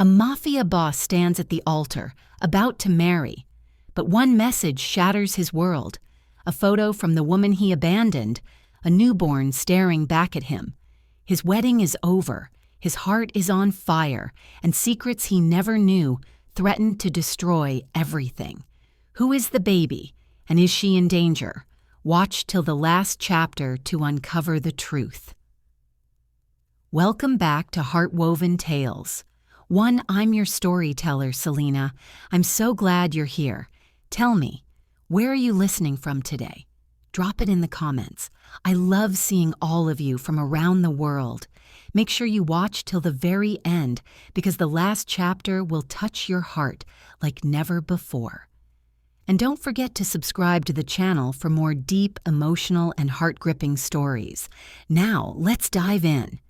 A mafia boss stands at the altar, about to marry. But one message shatters his world. A photo from the woman he abandoned, a newborn staring back at him. His wedding is over, his heart is on fire, and secrets he never knew threaten to destroy everything. Who is the baby, and is she in danger? Watch till the last chapter to uncover the truth. Welcome back to Heartwoven Tales. I'm your storyteller, Selena. I'm so glad you're here. Tell me, where are you listening from today? Drop it in the comments. I love seeing all of you from around the world. Make sure you watch till the very end because the last chapter will touch your heart like never before. And don't forget to subscribe to the channel for more deep, emotional, and heart-gripping stories. Now, let's dive in.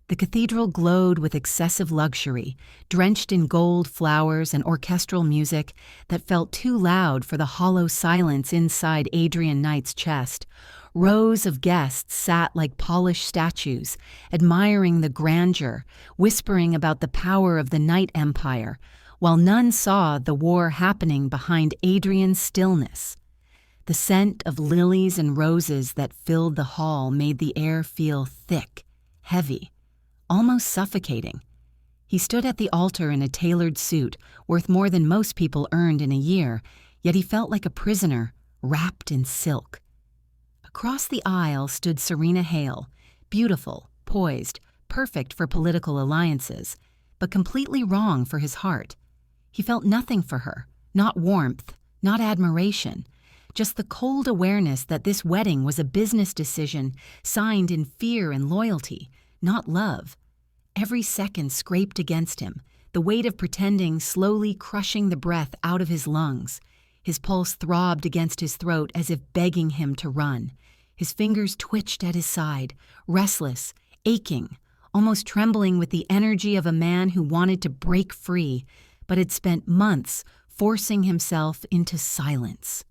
The cathedral glowed with excessive luxury, drenched in gold, flowers, and orchestral music that felt too loud for the hollow silence inside Adrian Knight's chest. Rows of guests sat like polished statues, admiring the grandeur, whispering about the power of the Knight Empire, while none saw the war happening behind Adrian's stillness. The scent of lilies and roses that filled the hall made the air feel thick, heavy, almost suffocating. He stood at the altar in a tailored suit, worth more than most people earned in a year, yet he felt like a prisoner, wrapped in silk. Across the aisle stood Serena Hale, beautiful, poised, perfect for political alliances, but completely wrong for his heart. He felt nothing for her, not warmth, not admiration, just the cold awareness that this wedding was a business decision signed in fear and loyalty, not love. Every second scraped against him, the weight of pretending slowly crushing the breath out of his lungs. His pulse throbbed against his throat as if begging him to run. His fingers twitched at his side, restless, aching, almost trembling with the energy of a man who wanted to break free, but had spent months forcing himself into silence.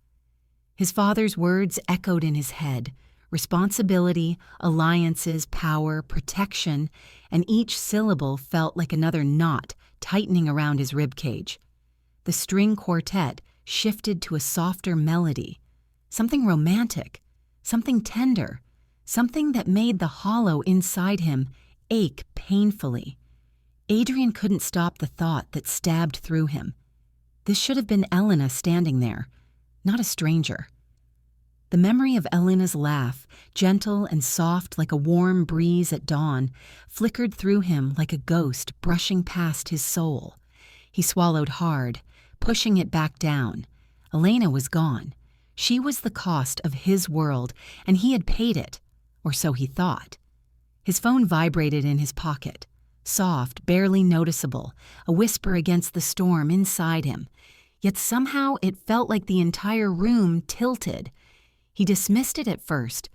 His father's words echoed in his head. Responsibility, alliances, power, protection, and each syllable felt like another knot tightening around his ribcage. The string quartet shifted to a softer melody, something romantic, something tender, something that made the hollow inside him ache painfully. Adrian couldn't stop the thought that stabbed through him. This should have been Elena standing there, not a stranger. The memory of Elena's laugh, gentle and soft like a warm breeze at dawn, flickered through him like a ghost brushing past his soul. He swallowed hard, pushing it back down. Elena was gone. She was the cost of his world, and he had paid it, or so he thought. His phone vibrated in his pocket, soft, barely noticeable, a whisper against the storm inside him. Yet somehow it felt like the entire room tilted. He dismissed it at first.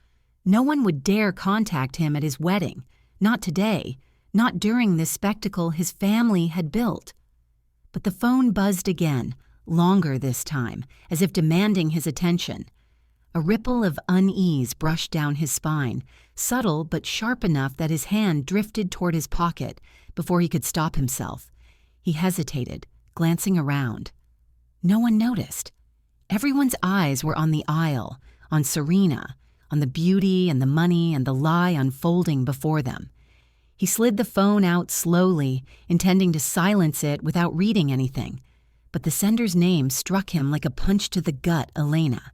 No one would dare contact him at his wedding. Not today. Not during this spectacle his family had built. But the phone buzzed again, longer this time, as if demanding his attention. A ripple of unease brushed down his spine, subtle but sharp enough that his hand drifted toward his pocket before he could stop himself. He hesitated, glancing around. No one noticed. Everyone's eyes were on the aisle, on Serena, on the beauty and the money and the lie unfolding before them. He slid the phone out slowly, intending to silence it without reading anything. But the sender's name struck him like a punch to the gut, Elena.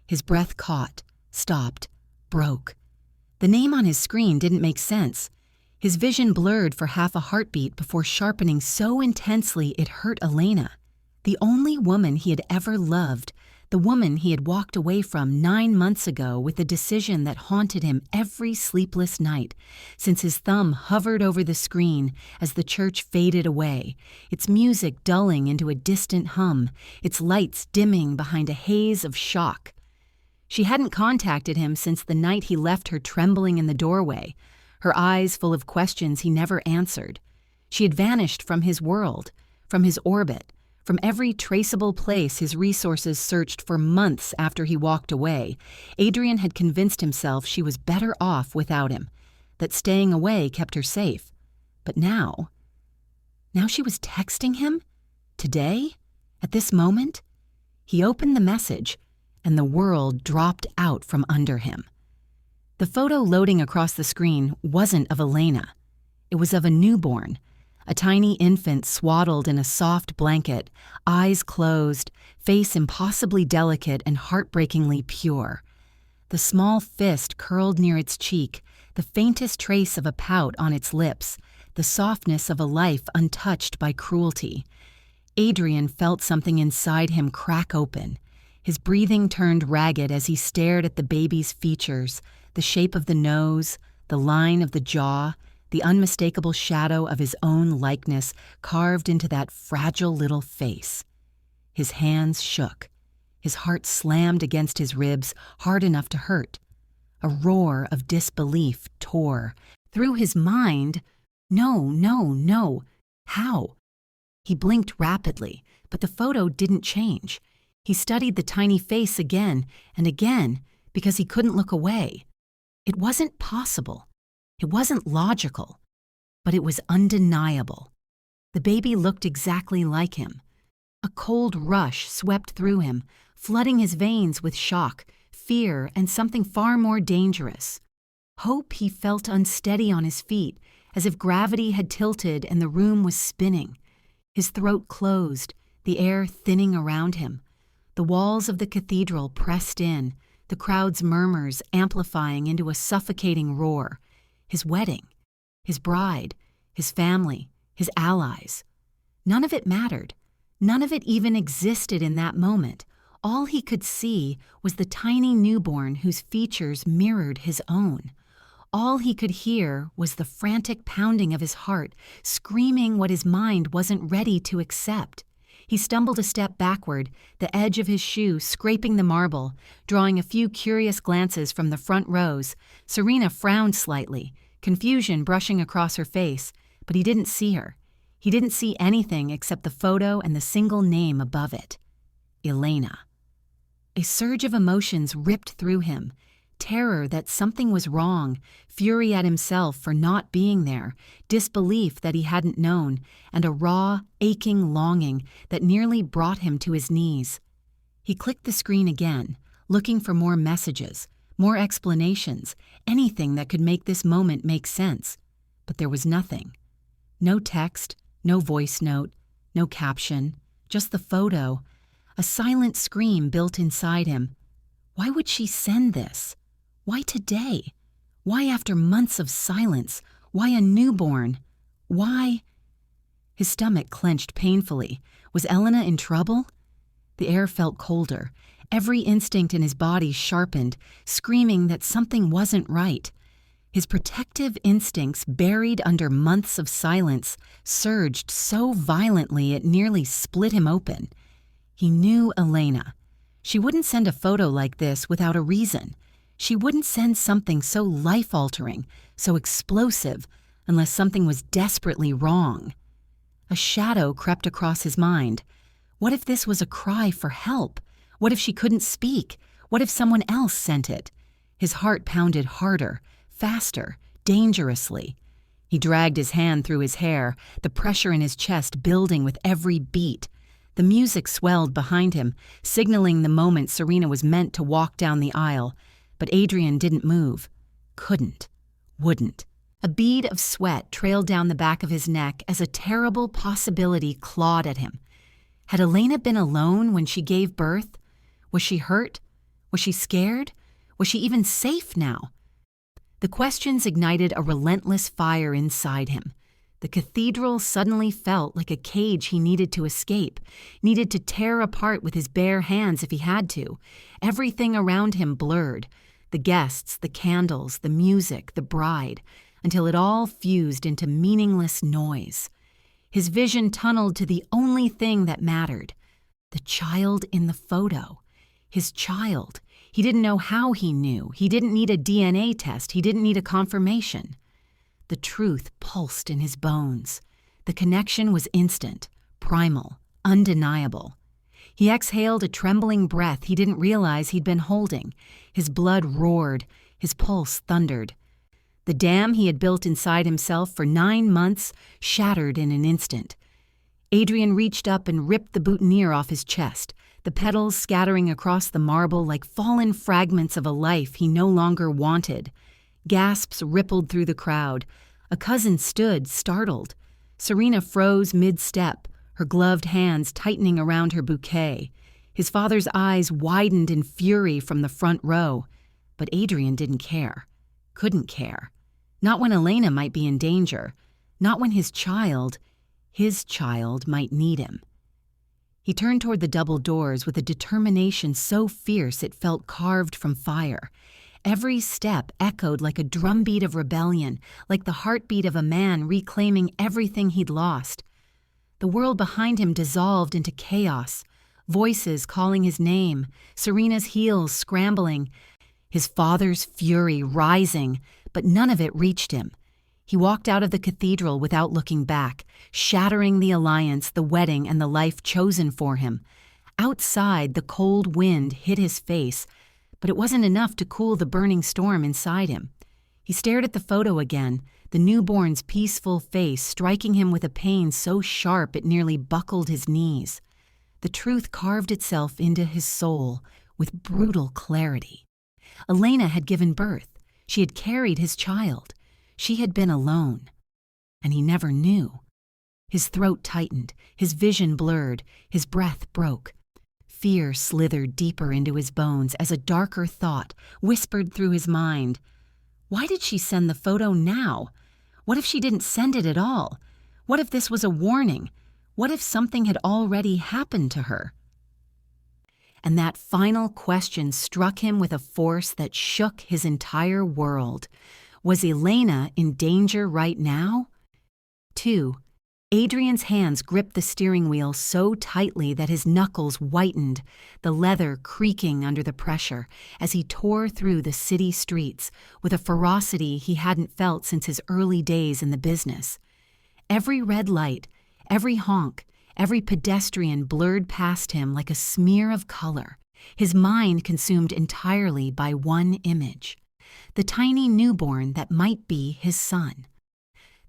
His breath caught, stopped, broke. The name on his screen didn't make sense. His vision blurred for half a heartbeat before sharpening so intensely it hurt Elena. The only woman he had ever loved, the woman he had walked away from 9 months ago with a decision that haunted him every sleepless night, since his thumb hovered over the screen as the church faded away, its music dulling into a distant hum, its lights dimming behind a haze of shock. She hadn't contacted him since the night he left her trembling in the doorway, her eyes full of questions he never answered. She had vanished from his world, from his orbit, from every traceable place his resources searched for months after he walked away. Adrian had convinced himself she was better off without him, that staying away kept her safe. But now, Now she was texting him? Today? At this moment? He opened the message, and the world dropped out from under him. The photo loading across the screen wasn't of Elena. It was of a newborn, a tiny infant swaddled in a soft blanket, eyes closed, face impossibly delicate and heartbreakingly pure. The small fist curled near its cheek, the faintest trace of a pout on its lips, the softness of a life untouched by cruelty. Adrian felt something inside him crack open. His breathing turned ragged as he stared at the baby's features, the shape of the nose, the line of the jaw, the unmistakable shadow of his own likeness carved into that fragile little face. His hands shook. His heart slammed against his ribs, hard enough to hurt. A roar of disbelief tore. Through his mind, no, no, no. How? He blinked rapidly, but the photo didn't change. He studied the tiny face again and again because he couldn't look away. It wasn't possible. It wasn't logical. But it was undeniable. The baby looked exactly like him. A cold rush swept through him, flooding his veins with shock, fear, and something far more dangerous. Hope. He felt unsteady on his feet, as if gravity had tilted and the room was spinning. His throat closed, the air thinning around him. The walls of the cathedral pressed in, the crowd's murmurs amplifying into a suffocating roar. His wedding, his bride, his family, his allies. None of it mattered. None of it even existed in that moment. All he could see was the tiny newborn whose features mirrored his own. All he could hear was the frantic pounding of his heart, screaming what his mind wasn't ready to accept. He stumbled a step backward, the edge of his shoe scraping the marble, drawing a few curious glances from the front rows. Serena frowned slightly, confusion brushing across her face, but he didn't see her. He didn't see anything except the photo and the single name above it. Elena. A surge of emotions ripped through him. Terror that something was wrong, fury at himself for not being there, disbelief that he hadn't known, and a raw, aching longing that nearly brought him to his knees. He clicked the screen again, looking for more messages, more explanations, anything that could make this moment make sense. But there was nothing. No text, no voice note, no caption, just the photo, a silent scream built inside him. Why would she send this? Why today? Why after months of silence? Why a newborn? Why? His stomach clenched painfully. Was Elena in trouble? The air felt colder. Every instinct in his body sharpened, screaming that something wasn't right. His protective instincts, buried under months of silence, surged so violently it nearly split him open. He knew Elena. She wouldn't send a photo like this without a reason. She wouldn't send something so life-altering, so explosive, unless something was desperately wrong. A shadow crept across his mind. What if this was a cry for help? What if she couldn't speak? What if someone else sent it? His heart pounded harder, faster, dangerously. He dragged his hand through his hair, the pressure in his chest building with every beat. The music swelled behind him, signaling the moment Serena was meant to walk down the aisle. But Adrian didn't move. Couldn't. Wouldn't. A bead of sweat trailed down the back of his neck as a terrible possibility clawed at him. Had Elena been alone when she gave birth? Was she hurt? Was she scared? Was she even safe now? The questions ignited a relentless fire inside him. The cathedral suddenly felt like a cage he needed to escape, needed to tear apart with his bare hands if he had to. Everything around him blurred. The guests, the candles, the music, the bride, until it all fused into meaningless noise. His vision tunneled to the only thing that mattered. The child in the photo. His child. He didn't know how he knew. He didn't need a DNA test. He didn't need a confirmation. The truth pulsed in his bones. The connection was instant, primal, undeniable. He exhaled a trembling breath he didn't realize he'd been holding. His blood roared. His pulse thundered. The dam he had built inside himself for 9 months shattered in an instant. Adrian reached up and ripped the boutonniere off his chest, the petals scattering across the marble like fallen fragments of a life he no longer wanted. Gasps rippled through the crowd. A cousin stood, startled. Serena froze mid-step, her gloved hands tightening around her bouquet. His father's eyes widened in fury from the front row. But Adrian didn't care. Couldn't care. Not when Elena might be in danger. Not when his child might need him. He turned toward the double doors with a determination so fierce it felt carved from fire. Every step echoed like a drumbeat of rebellion, like the heartbeat of a man reclaiming everything he'd lost. The world behind him dissolved into chaos, voices calling his name, Serena's heels scrambling, his father's fury rising, but none of it reached him. He walked out of the cathedral without looking back, shattering the alliance, the wedding, and the life chosen for him. Outside, the cold wind hit his face, but it wasn't enough to cool the burning storm inside him. He stared at the photo again, the newborn's peaceful face striking him with a pain so sharp it nearly buckled his knees. The truth carved itself into his soul with brutal clarity. Elena had given birth. She had carried his child. She had been alone. And he never knew. His throat tightened, his vision blurred, his breath broke. Fear slithered deeper into his bones as a darker thought whispered through his mind. Why did she send the photo now? What if she didn't send it at all? What if this was a warning? What if something had already happened to her? And that final question struck him with a force that shook his entire world. Was Elena in danger right now? 2. Adrian's hands gripped the steering wheel so tightly that his knuckles whitened, the leather creaking under the pressure as he tore through the city streets with a ferocity he hadn't felt since his early days in the business. Every red light, every honk, every pedestrian blurred past him like a smear of color, his mind consumed entirely by one image. The tiny newborn that might be his son.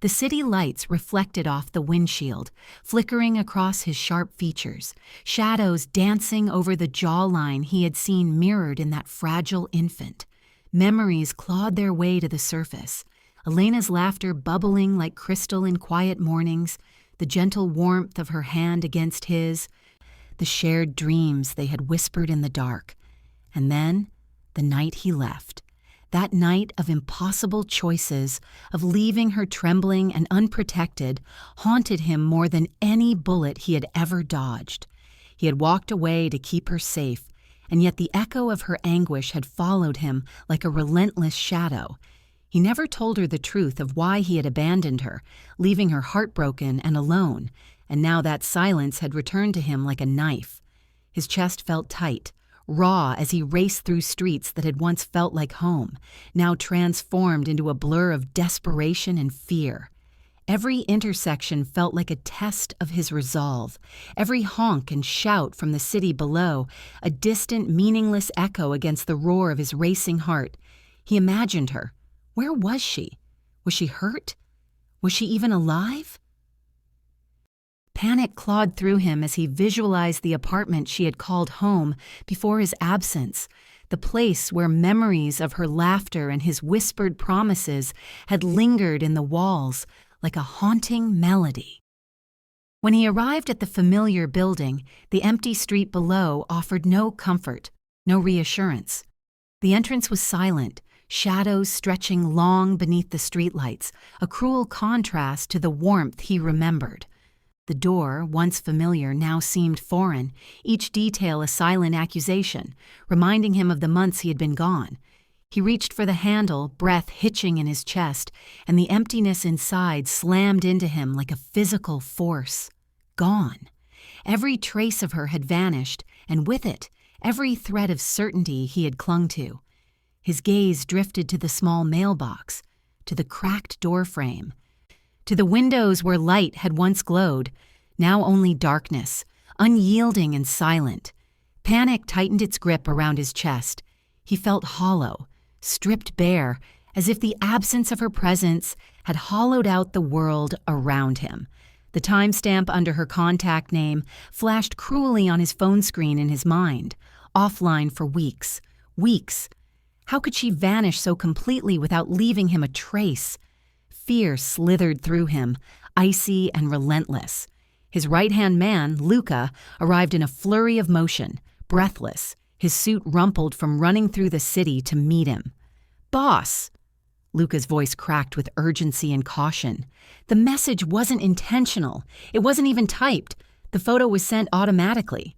The city lights reflected off the windshield, flickering across his sharp features, shadows dancing over the jawline he had seen mirrored in that fragile infant. Memories clawed their way to the surface, Elena's laughter bubbling like crystal in quiet mornings, the gentle warmth of her hand against his, the shared dreams they had whispered in the dark. And then, the night he left. That night of impossible choices, of leaving her trembling and unprotected, haunted him more than any bullet he had ever dodged. He had walked away to keep her safe, and yet the echo of her anguish had followed him like a relentless shadow. He never told her the truth of why he had abandoned her, leaving her heartbroken and alone, and now that silence had returned to him like a knife. His chest felt tight, raw as he raced through streets that had once felt like home, now transformed into a blur of desperation and fear. Every intersection felt like a test of his resolve. Every honk and shout from the city below, a distant, meaningless echo against the roar of his racing heart. He imagined her. Where was she? Was she hurt? Was she even alive? Panic clawed through him as he visualized the apartment she had called home before his absence, the place where memories of her laughter and his whispered promises had lingered in the walls like a haunting melody. When he arrived at the familiar building, the empty street below offered no comfort, no reassurance. The entrance was silent, shadows stretching long beneath the streetlights, a cruel contrast to the warmth he remembered. The door, once familiar, now seemed foreign, each detail a silent accusation, reminding him of the months he had been gone. He reached for the handle, breath hitching in his chest, and the emptiness inside slammed into him like a physical force. Gone. Every trace of her had vanished, and with it, every thread of certainty he had clung to. His gaze drifted to the small mailbox, to the cracked doorframe, to the windows where light had once glowed, now only darkness, unyielding and silent. Panic tightened its grip around his chest. He felt hollow, stripped bare, as if the absence of her presence had hollowed out the world around him. The timestamp under her contact name flashed cruelly on his phone screen in his mind, offline for weeks. Weeks. How could she vanish so completely without leaving him a trace? Fear slithered through him, icy and relentless. His right-hand man, Luca, arrived in a flurry of motion, breathless, his suit rumpled from running through the city to meet him. "Boss!" Luca's voice cracked with urgency and caution. The message wasn't intentional. It wasn't even typed. The photo was sent automatically.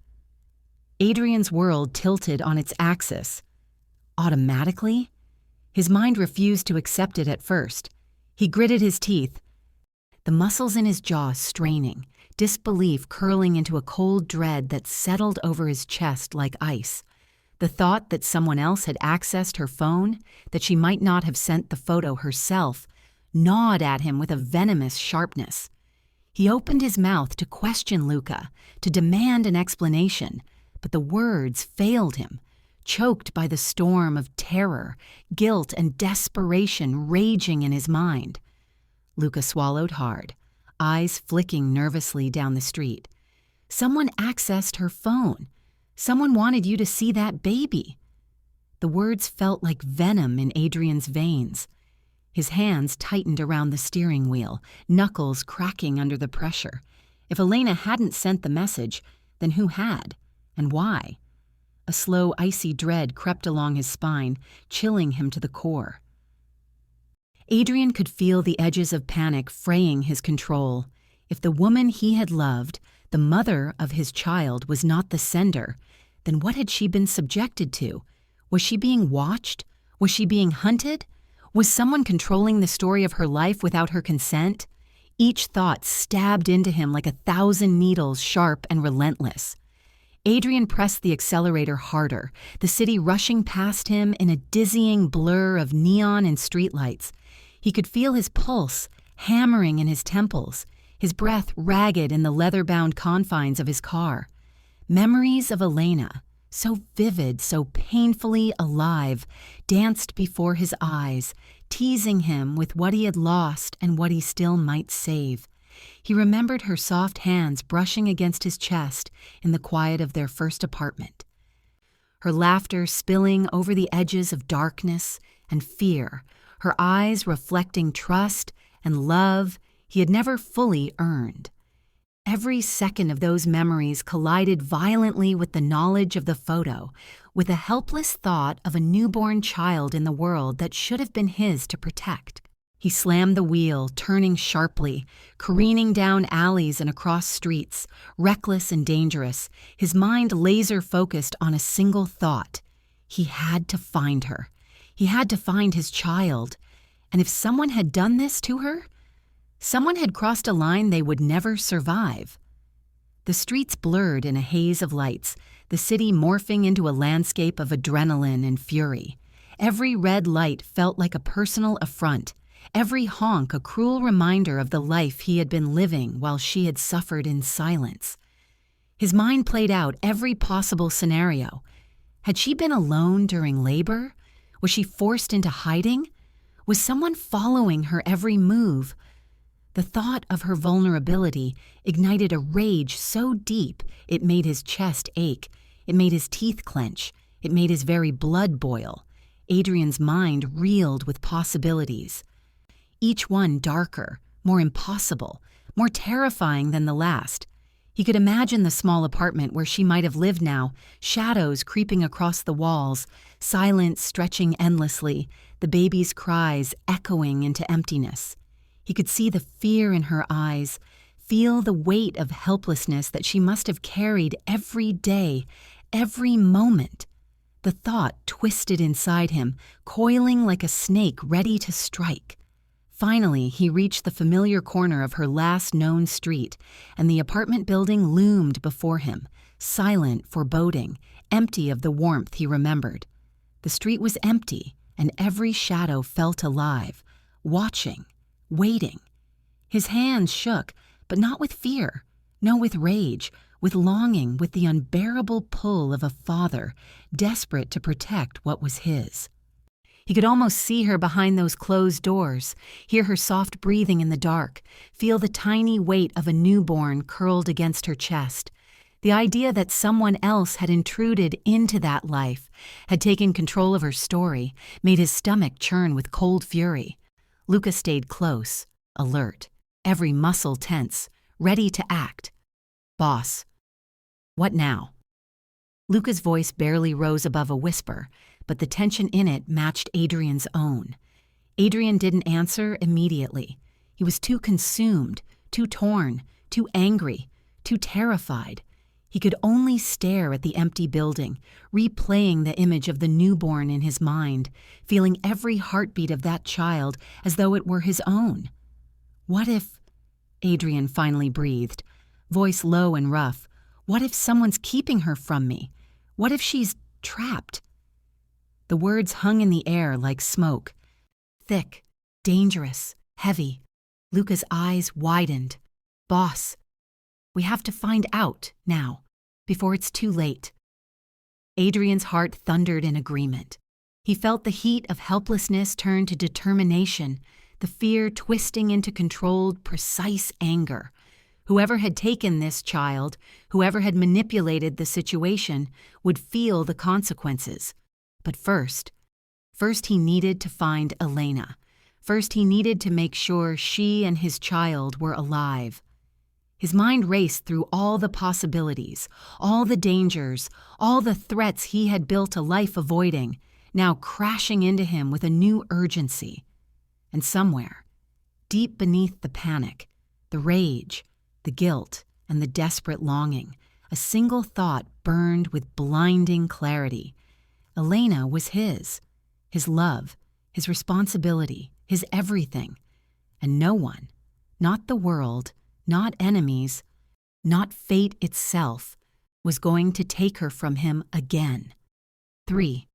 Adrian's world tilted on its axis. Automatically? His mind refused to accept it at first. He gritted his teeth, the muscles in his jaw straining, disbelief curling into a cold dread that settled over his chest like ice. The thought that someone else had accessed her phone, that she might not have sent the photo herself, gnawed at him with a venomous sharpness. He opened his mouth to question Luca, to demand an explanation, but the words failed him, choked by the storm of terror, guilt, and desperation raging in his mind. Luca swallowed hard, eyes flicking nervously down the street. Someone accessed her phone. Someone wanted you to see that baby. The words felt like venom in Adrian's veins. His hands tightened around the steering wheel, knuckles cracking under the pressure. If Elena hadn't sent the message, then who had? And why? A slow, icy dread crept along his spine, chilling him to the core. Adrian could feel the edges of panic fraying his control. If the woman he had loved, the mother of his child, was not the sender, then what had she been subjected to? Was she being watched? Was she being hunted? Was someone controlling the story of her life without her consent? Each thought stabbed into him like 1,000 needles, sharp and relentless. Adrian pressed the accelerator harder, the city rushing past him in a dizzying blur of neon and streetlights. He could feel his pulse hammering in his temples, his breath ragged in the leather-bound confines of his car. Memories of Elena, so vivid, so painfully alive, danced before his eyes, teasing him with what he had lost and what he still might save. He remembered her soft hands brushing against his chest in the quiet of their first apartment. Her laughter spilling over the edges of darkness and fear, her eyes reflecting trust and love he had never fully earned. Every second of those memories collided violently with the knowledge of the photo, with a helpless thought of a newborn child in the world that should have been his to protect. He slammed the wheel, turning sharply, careening down alleys and across streets, reckless and dangerous, his mind laser-focused on a single thought. He had to find her. He had to find his child. And if someone had done this to her, someone had crossed a line they would never survive. The streets blurred in a haze of lights, the city morphing into a landscape of adrenaline and fury. Every red light felt like a personal affront, every honk a cruel reminder of the life he had been living while she had suffered in silence. His mind played out every possible scenario. Had she been alone during labor? Was she forced into hiding? Was someone following her every move? The thought of her vulnerability ignited a rage so deep it made his chest ache, it made his teeth clench, it made his very blood boil. Adrian's mind reeled with possibilities. Each one darker, more impossible, more terrifying than the last. He could imagine the small apartment where she might have lived now, shadows creeping across the walls, silence stretching endlessly, the baby's cries echoing into emptiness. He could see the fear in her eyes, feel the weight of helplessness that she must have carried every day, every moment. The thought twisted inside him, coiling like a snake ready to strike. Finally, he reached the familiar corner of her last known street, and the apartment building loomed before him, silent, foreboding, empty of the warmth he remembered. The street was empty, and every shadow felt alive, watching, waiting. His hands shook, but not with fear, no, with rage, with longing, with the unbearable pull of a father, desperate to protect what was his. He could almost see her behind those closed doors, hear her soft breathing in the dark, feel the tiny weight of a newborn curled against her chest. The idea that someone else had intruded into that life, had taken control of her story, made his stomach churn with cold fury. Luca stayed close, alert, every muscle tense, ready to act. "Boss, what now?" Luca's voice barely rose above a whisper, but the tension in it matched Adrian's own. Adrian didn't answer immediately. He was too consumed, too torn, too angry, too terrified. He could only stare at the empty building, replaying the image of the newborn in his mind, feeling every heartbeat of that child as though it were his own. "What if—" Adrian finally breathed, voice low and rough. "What if someone's keeping her from me? What if she's trapped?" The words hung in the air like smoke. Thick, dangerous, heavy. Luca's eyes widened. "Boss, we have to find out now, before it's too late." Adrian's heart thundered in agreement. He felt the heat of helplessness turn to determination, the fear twisting into controlled, precise anger. Whoever had taken this child, whoever had manipulated the situation, would feel the consequences. But first he needed to find Elena. First he needed to make sure she and his child were alive. His mind raced through all the possibilities, all the dangers, all the threats he had built a life avoiding, now crashing into him with a new urgency. And somewhere, deep beneath the panic, the rage, the guilt, and the desperate longing, a single thought burned with blinding clarity. Elena was his love, his responsibility, his everything. And no one, not the world, not enemies, not fate itself, was going to take her from him again. 3.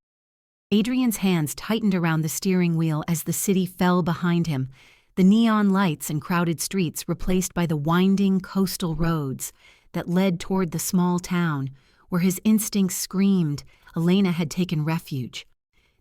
Adrian's hands tightened around the steering wheel as the city fell behind him, the neon lights and crowded streets replaced by the winding coastal roads that led toward the small town where his instincts screamed Elena had taken refuge.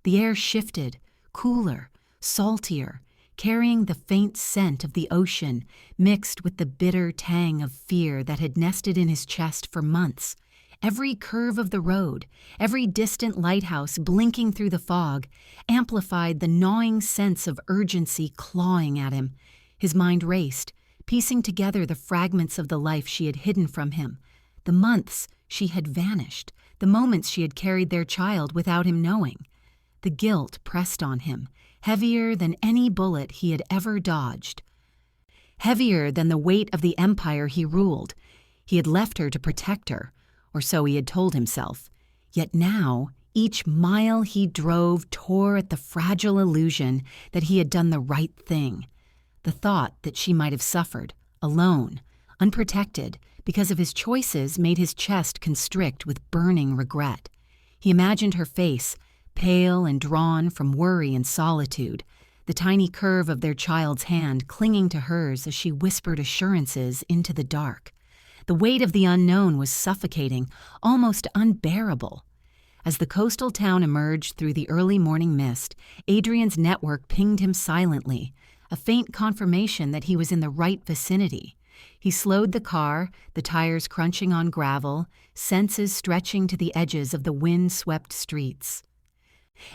The air shifted, cooler, saltier, carrying the faint scent of the ocean mixed with the bitter tang of fear that had nested in his chest for months. Every curve of the road, every distant lighthouse blinking through the fog, amplified the gnawing sense of urgency clawing at him. His mind raced, piecing together the fragments of the life she had hidden from him, the months she had vanished, the moments she had carried their child without him knowing. The guilt pressed on him, heavier than any bullet he had ever dodged. Heavier than the weight of the empire he ruled. He had left her to protect her, or so he had told himself. Yet now, each mile he drove tore at the fragile illusion that he had done the right thing. The thought that she might have suffered, alone, unprotected, because of his choices made his chest constrict with burning regret. He imagined her face, pale and drawn from worry and solitude, the tiny curve of their child's hand clinging to hers as she whispered assurances into the dark. The weight of the unknown was suffocating, almost unbearable. As the coastal town emerged through the early morning mist, Adrian's network pinged him silently, a faint confirmation that he was in the right vicinity. He slowed the car, the tires crunching on gravel, senses stretching to the edges of the wind-swept streets.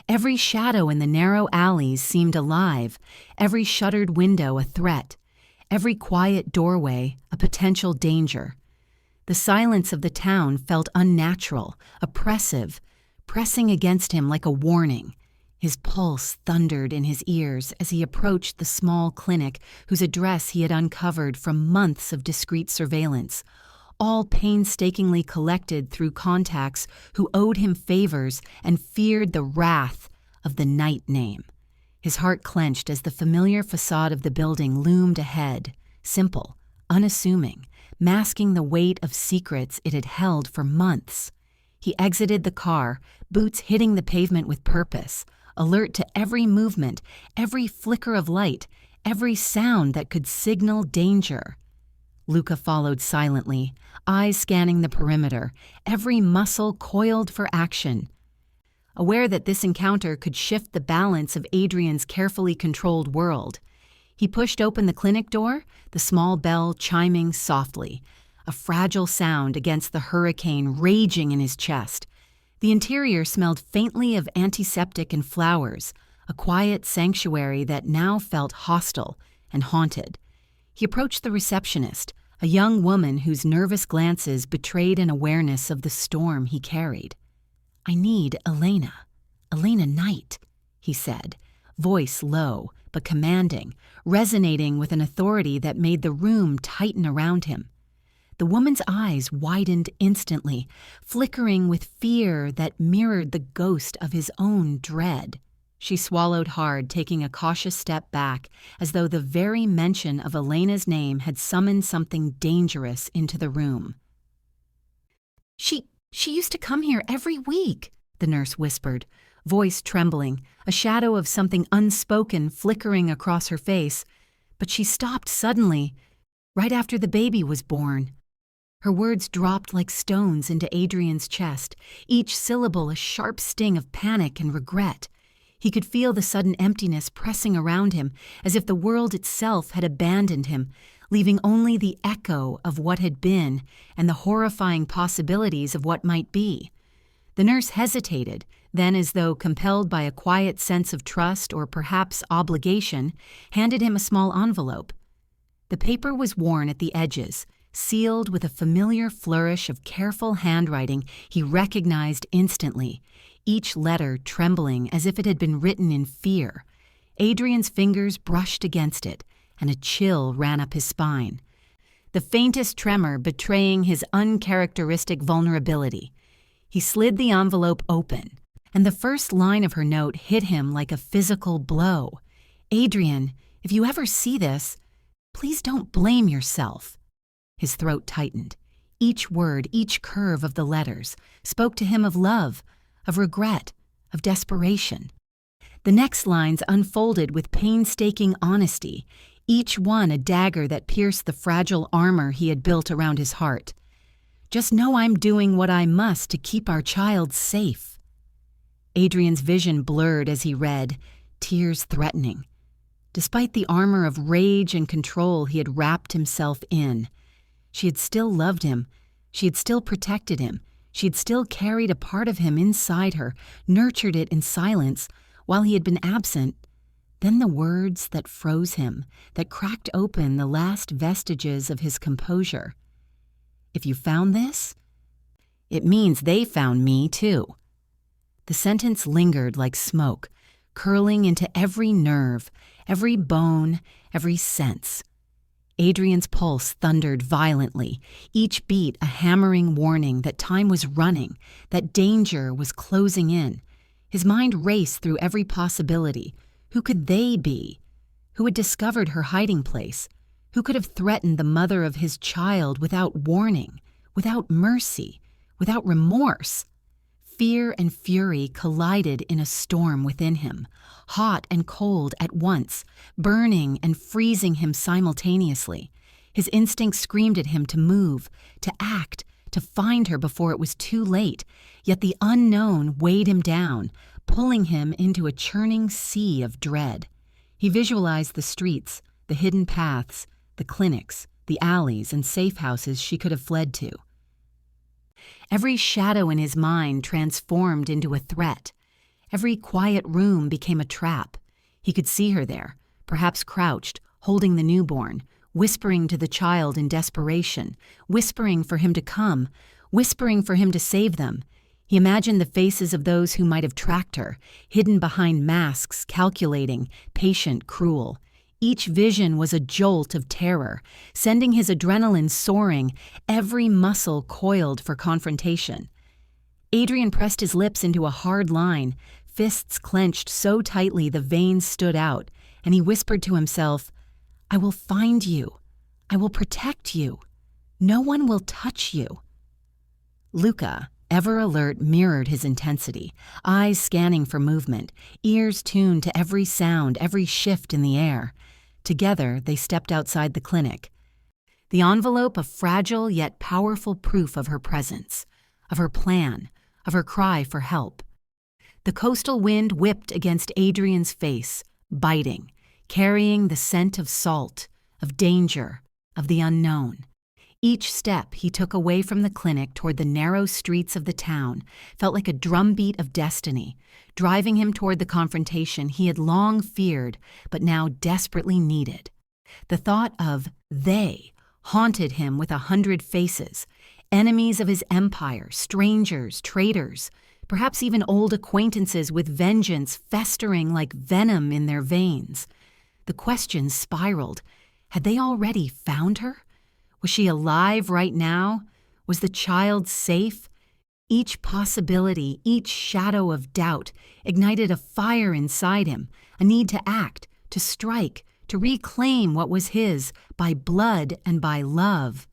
Every shadow in the narrow alleys seemed alive, every shuttered window a threat, every quiet doorway a potential danger. The silence of the town felt unnatural, oppressive, pressing against him like a warning. His pulse thundered in his ears as he approached the small clinic whose address he had uncovered from months of discreet surveillance, all painstakingly collected through contacts who owed him favors and feared the wrath of the Knight name. His heart clenched as the familiar facade of the building loomed ahead, simple, unassuming, masking the weight of secrets it had held for months. He exited the car, boots hitting the pavement with purpose, alert to every movement, every flicker of light, every sound that could signal danger. Luca followed silently, eyes scanning the perimeter, every muscle coiled for action. aware that this encounter could shift the balance of Adrian's carefully controlled world. He pushed open the clinic door, the small bell chiming softly, a fragile sound against the hurricane raging in his chest. The interior smelled faintly of antiseptic and flowers, a quiet sanctuary that now felt hostile and haunted. He approached the receptionist, a young woman whose nervous glances betrayed an awareness of the storm he carried. "I need Elena Knight," he said, voice low but commanding, resonating with an authority that made the room tighten around him. The woman's eyes widened instantly, flickering with fear that mirrored the ghost of his own dread. She swallowed hard, taking a cautious step back, as though the very mention of Elena's name had summoned something dangerous into the room. She used to come here every week," the nurse whispered, voice trembling, a shadow of something unspoken flickering across her face. But she stopped suddenly, right after the baby was born. Her words dropped like stones into Adrian's chest, each syllable a sharp sting of panic and regret. He could feel the sudden emptiness pressing around him, as if the world itself had abandoned him, leaving only the echo of what had been and the horrifying possibilities of what might be. The nurse hesitated, then, as though compelled by a quiet sense of trust or perhaps obligation, handed him a small envelope. The paper was worn at the edges, sealed with a familiar flourish of careful handwriting he recognized instantly, each letter trembling as if it had been written in fear. Adrian's fingers brushed against it, and a chill ran up his spine, the faintest tremor betraying his uncharacteristic vulnerability. He slid the envelope open, and the first line of her note hit him like a physical blow. "Adrian, if you ever see this, please don't blame yourself." His throat tightened. Each word, each curve of the letters spoke to him of love, of regret, of desperation. The next lines unfolded with painstaking honesty, each one a dagger that pierced the fragile armor he had built around his heart. "Just know I'm doing what I must to keep our child safe." Adrian's vision blurred as he read, tears threatening. Despite the armor of rage and control he had wrapped himself in, she had still loved him, she had still protected him, she had still carried a part of him inside her, nurtured it in silence while he had been absent. Then the words that froze him, that cracked open the last vestiges of his composure. "If you found this, it means they found me too." The sentence lingered like smoke, curling into every nerve, every bone, every sense. Adrian's pulse thundered violently, each beat a hammering warning that time was running, that danger was closing in. His mind raced through every possibility. Who could they be? Who had discovered her hiding place? Who could have threatened the mother of his child without warning, without mercy, without remorse? Fear and fury collided in a storm within him, hot and cold at once, burning and freezing him simultaneously. His instincts screamed at him to move, to act, to find her before it was too late, yet the unknown weighed him down, pulling him into a churning sea of dread. He visualized the streets, the hidden paths, the clinics, the alleys and safe houses she could have fled to. Every shadow in his mind transformed into a threat. Every quiet room became a trap. He could see her there, perhaps crouched, holding the newborn, whispering to the child in desperation, whispering for him to come, whispering for him to save them. He imagined the faces of those who might have tracked her, hidden behind masks, calculating, patient, cruel. Each vision was a jolt of terror, sending his adrenaline soaring, every muscle coiled for confrontation. Adrian pressed his lips into a hard line, fists clenched so tightly the veins stood out, and he whispered to himself, "I will find you. I will protect you. No one will touch you." Luca, ever alert, mirrored his intensity, eyes scanning for movement, ears tuned to every sound, every shift in the air. Together, they stepped outside the clinic. The envelope a fragile yet powerful proof of her presence, of her plan, of her cry for help. The The coastal wind whipped against Adrian's face, biting, carrying the scent of salt, of danger, of the unknown. Each step he took away from the clinic toward the narrow streets of the town felt like a drumbeat of destiny, driving him toward the confrontation he had long feared but now desperately needed. The thought of they haunted him with 100 faces, enemies of his empire, strangers, traitors, perhaps even old acquaintances with vengeance festering like venom in their veins. The questions spiraled. Had they already found her? Was she alive right now? Was the child safe? Each possibility, each shadow of doubt ignited a fire inside him, a need to act, to strike, to reclaim what was his by blood and by love.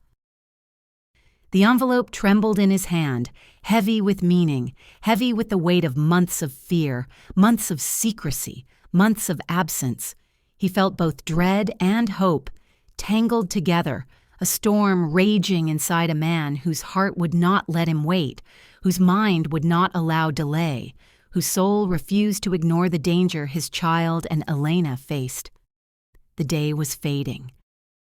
The envelope trembled in his hand, heavy with meaning, heavy with the weight of months of fear, months of secrecy, months of absence. He felt both dread and hope, tangled together, a storm raging inside a man whose heart would not let him wait, whose mind would not allow delay, whose soul refused to ignore the danger his child and Elena faced. The day was fading,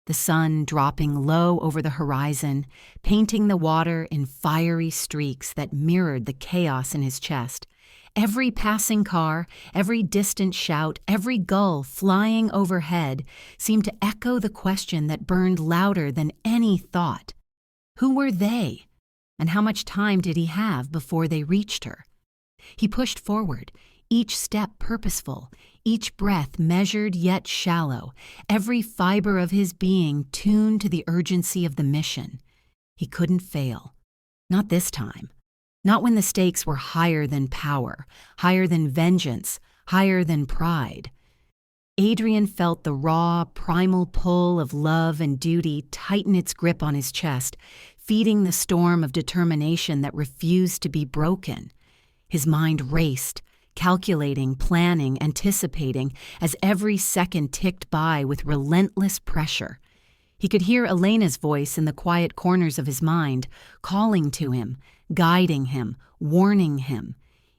the sun dropping low over the horizon, painting the water in fiery streaks that mirrored the chaos in his chest. Every passing car, every distant shout, every gull flying overhead seemed to echo the question that burned louder than any thought. Who were they? And how much time did he have before they reached her? He pushed forward, each step purposeful, each breath measured yet shallow, every fiber of his being tuned to the urgency of the mission. He couldn't fail. Not this time. Not when the stakes were higher than power, higher than vengeance, higher than pride. Adrian felt the raw, primal pull of love and duty tighten its grip on his chest, feeding the storm of determination that refused to be broken. His mind raced, calculating, planning, anticipating, as every second ticked by with relentless pressure. He could hear Elena's voice in the quiet corners of his mind, calling to him, guiding him, warning him.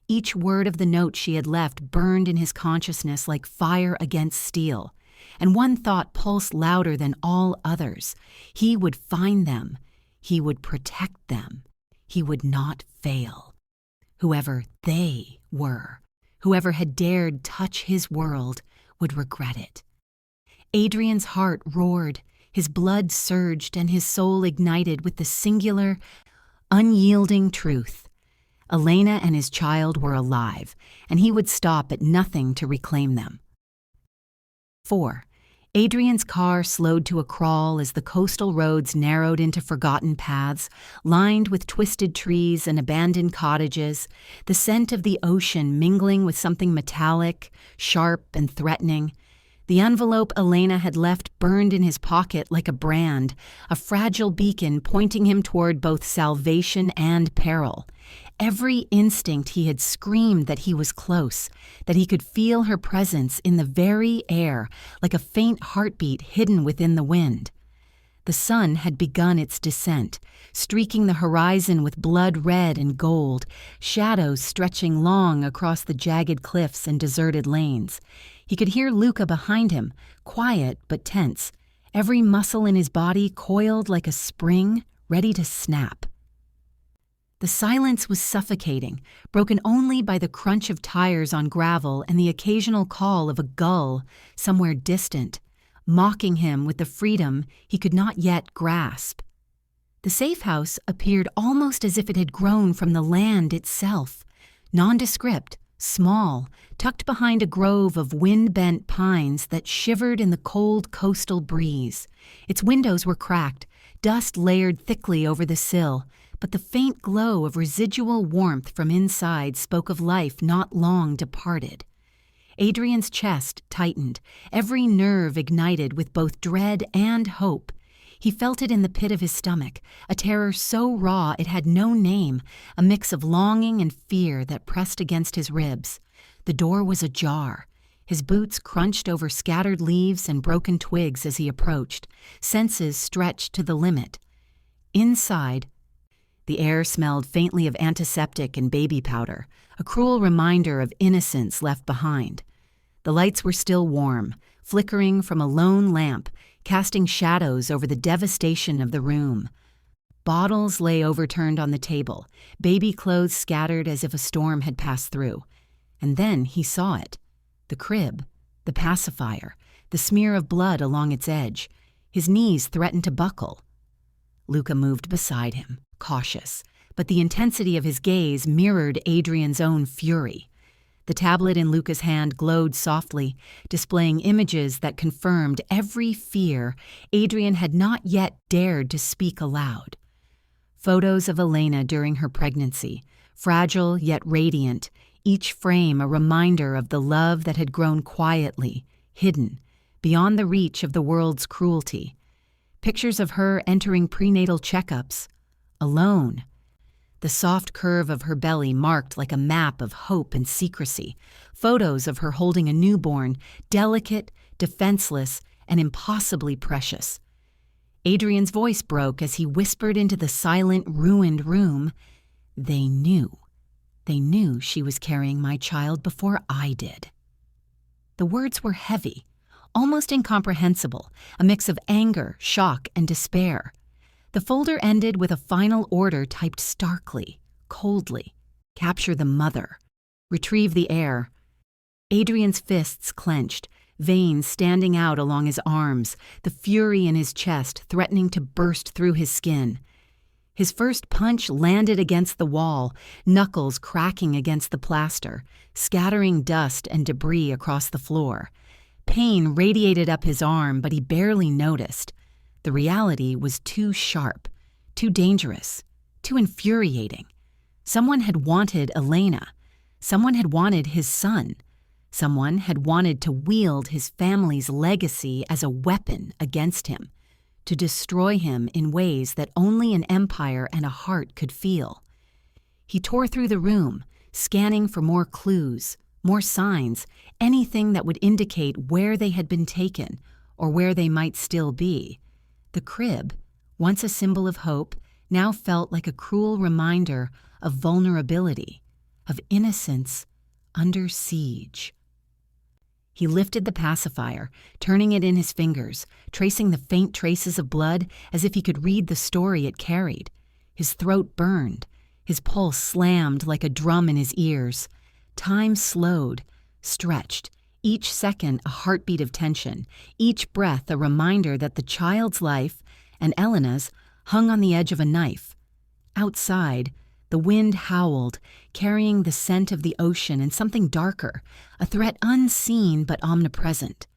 Each word of the note she had left burned in his consciousness like fire against steel. And one thought pulsed louder than all others. He would find them. He would protect them. He would not fail. Whoever they were, whoever had dared touch his world, would regret it. Adrian's heart roared, his blood surged, and his soul ignited with the singular, unyielding truth. Elena and his child were alive, and he would stop at nothing to reclaim them. 4. Adrian's car slowed to a crawl as the coastal roads narrowed into forgotten paths, lined with twisted trees and abandoned cottages, the scent of the ocean mingling with something metallic, sharp, and threatening. The envelope Elena had left burned in his pocket like a brand, a fragile beacon pointing him toward both salvation and peril. Every instinct he had screamed that he was close, that he could feel her presence in the very air, like a faint heartbeat hidden within the wind. The sun had begun its descent, streaking the horizon with blood red and gold, shadows stretching long across the jagged cliffs and deserted lanes. He could hear Luca behind him, quiet but tense, every muscle in his body coiled like a spring, ready to snap. The silence was suffocating, broken only by the crunch of tires on gravel and the occasional call of a gull somewhere distant, mocking him with the freedom he could not yet grasp. The safe house appeared almost as if it had grown from the land itself, nondescript, small, tucked behind a grove of wind-bent pines that shivered in the cold coastal breeze. Its windows were cracked, dust layered thickly over the sill, but the faint glow of residual warmth from inside spoke of life not long departed. Adrian's chest tightened, every nerve ignited with both dread and hope. He felt it in the pit of his stomach, a terror so raw it had no name, a mix of longing and fear that pressed against his ribs. The door was ajar. His boots crunched over scattered leaves and broken twigs as he approached, senses stretched to the limit. Inside, The air smelled faintly of antiseptic and baby powder, a cruel reminder of innocence left behind. The lights were still warm, flickering from a lone lamp, casting shadows over the devastation of the room. Bottles lay overturned on the table, baby clothes scattered as if a storm had passed through. And then he saw it. The crib, the pacifier, the smear of blood along its edge. His knees threatened to buckle. Luca moved beside him, cautious, but the intensity of his gaze mirrored Adrian's own fury. The tablet in Luca's hand glowed softly, displaying images that confirmed every fear Adrian had not yet dared to speak aloud. Photos of Elena during her pregnancy, fragile yet radiant, each frame a reminder of the love that had grown quietly, hidden, beyond the reach of the world's cruelty. Pictures of her entering prenatal checkups, alone. The soft curve of her belly marked like a map of hope and secrecy. Photos of her holding a newborn, delicate, defenseless, and impossibly precious. Adrian's voice broke as he whispered into the silent, ruined room. They knew. They knew she was carrying my child before I did. The words were heavy, almost incomprehensible, a mix of anger, shock, and despair. The folder ended with a final order typed starkly, coldly. Capture the mother. Retrieve the heir. Adrian's fists clenched, veins standing out along his arms, the fury in his chest threatening to burst through his skin. His first punch landed against the wall, knuckles cracking against the plaster, scattering dust and debris across the floor. Pain radiated up his arm, but he barely noticed. The reality was too sharp, too dangerous, too infuriating. Someone had wanted Elena. Someone had wanted his son. Someone had wanted to wield his family's legacy as a weapon against him, to destroy him in ways that only an empire and a heart could feel. He tore through the room, scanning for more clues, more signs, anything that would indicate where they had been taken or where they might still be. The crib, once a symbol of hope, now felt like a cruel reminder of vulnerability, of innocence under siege. He lifted the pacifier, turning it in his fingers, tracing the faint traces of blood as if he could read the story it carried. His throat burned. His pulse slammed like a drum in his ears. Time slowed, stretched, each second a heartbeat of tension, each breath a reminder that the child's life, and Elena's, hung on the edge of a knife. Outside, the wind howled, carrying the scent of the ocean and something darker, a threat unseen but omnipresent.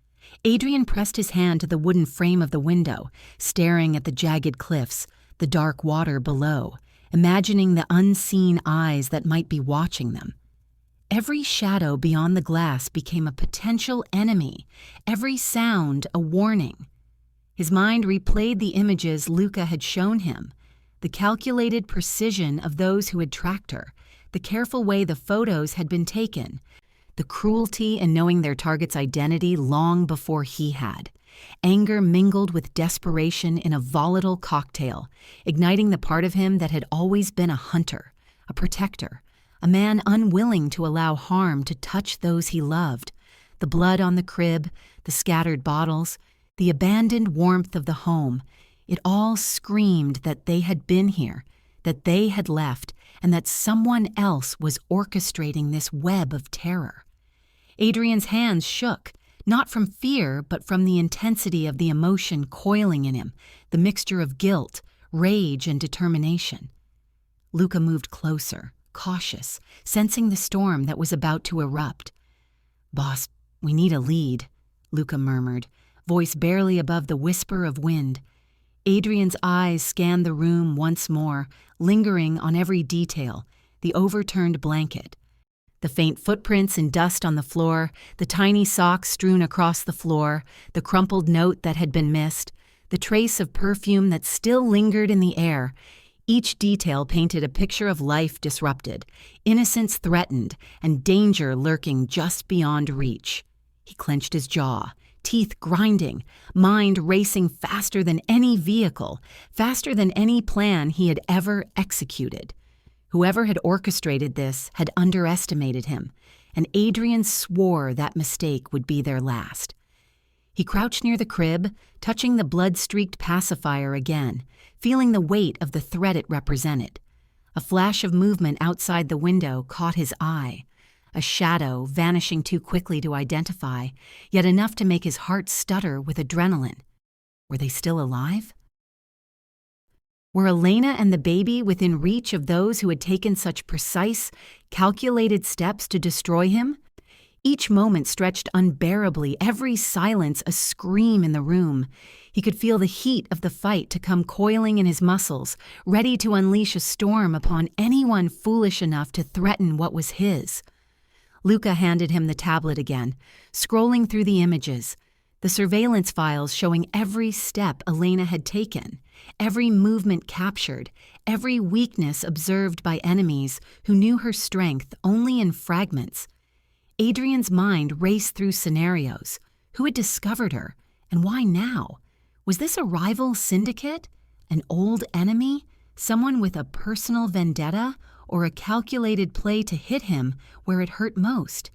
Adrian pressed his hand to the wooden frame of the window, staring at the jagged cliffs, the dark water below, imagining the unseen eyes that might be watching them. Every shadow beyond the glass became a potential enemy, every sound a warning. His mind replayed the images Luca had shown him, the calculated precision of those who had tracked her, the careful way the photos had been taken, the cruelty in knowing their target's identity long before he had. Anger mingled with desperation in a volatile cocktail, igniting the part of him that had always been a hunter, a protector, a man unwilling to allow harm to touch those he loved. The blood on the crib, the scattered bottles, the abandoned warmth of the home, it all screamed that they had been here, that they had left, and that someone else was orchestrating this web of terror. Adrian's hands shook, not from fear, but from the intensity of the emotion coiling in him, the mixture of guilt, rage, and determination. Luca moved closer, cautious, sensing the storm that was about to erupt. "Boss, we need a lead," Luca murmured, voice barely above the whisper of wind. Adrian's eyes scanned the room once more, lingering on every detail, the overturned blanket, the faint footprints and dust on the floor, the tiny socks strewn across the floor, the crumpled note that had been missed, the trace of perfume that still lingered in the air. Each detail painted a picture of life disrupted, innocence threatened, and danger lurking just beyond reach. He clenched his jaw, teeth grinding, mind racing faster than any vehicle, faster than any plan he had ever executed. Whoever had orchestrated this had underestimated him, and Adrian swore that mistake would be their last. He crouched near the crib, touching the blood-streaked pacifier again, feeling the weight of the threat it represented. A flash of movement outside the window caught his eye, a shadow vanishing too quickly to identify, yet enough to make his heart stutter with adrenaline. Were they still alive? Were Elena and the baby within reach of those who had taken such precise, calculated steps to destroy him? Each moment stretched unbearably, every silence a scream in the room. He could feel the heat of the fight to come coiling in his muscles, ready to unleash a storm upon anyone foolish enough to threaten what was his. Luca handed him the tablet again, scrolling through the images, the surveillance files showing every step Elena had taken, every movement captured, every weakness observed by enemies who knew her strength only in fragments. Adrian's mind raced through scenarios. Who had discovered her, and why now? Was this a rival syndicate? An old enemy? Someone with a personal vendetta? Or a calculated play to hit him where it hurt most?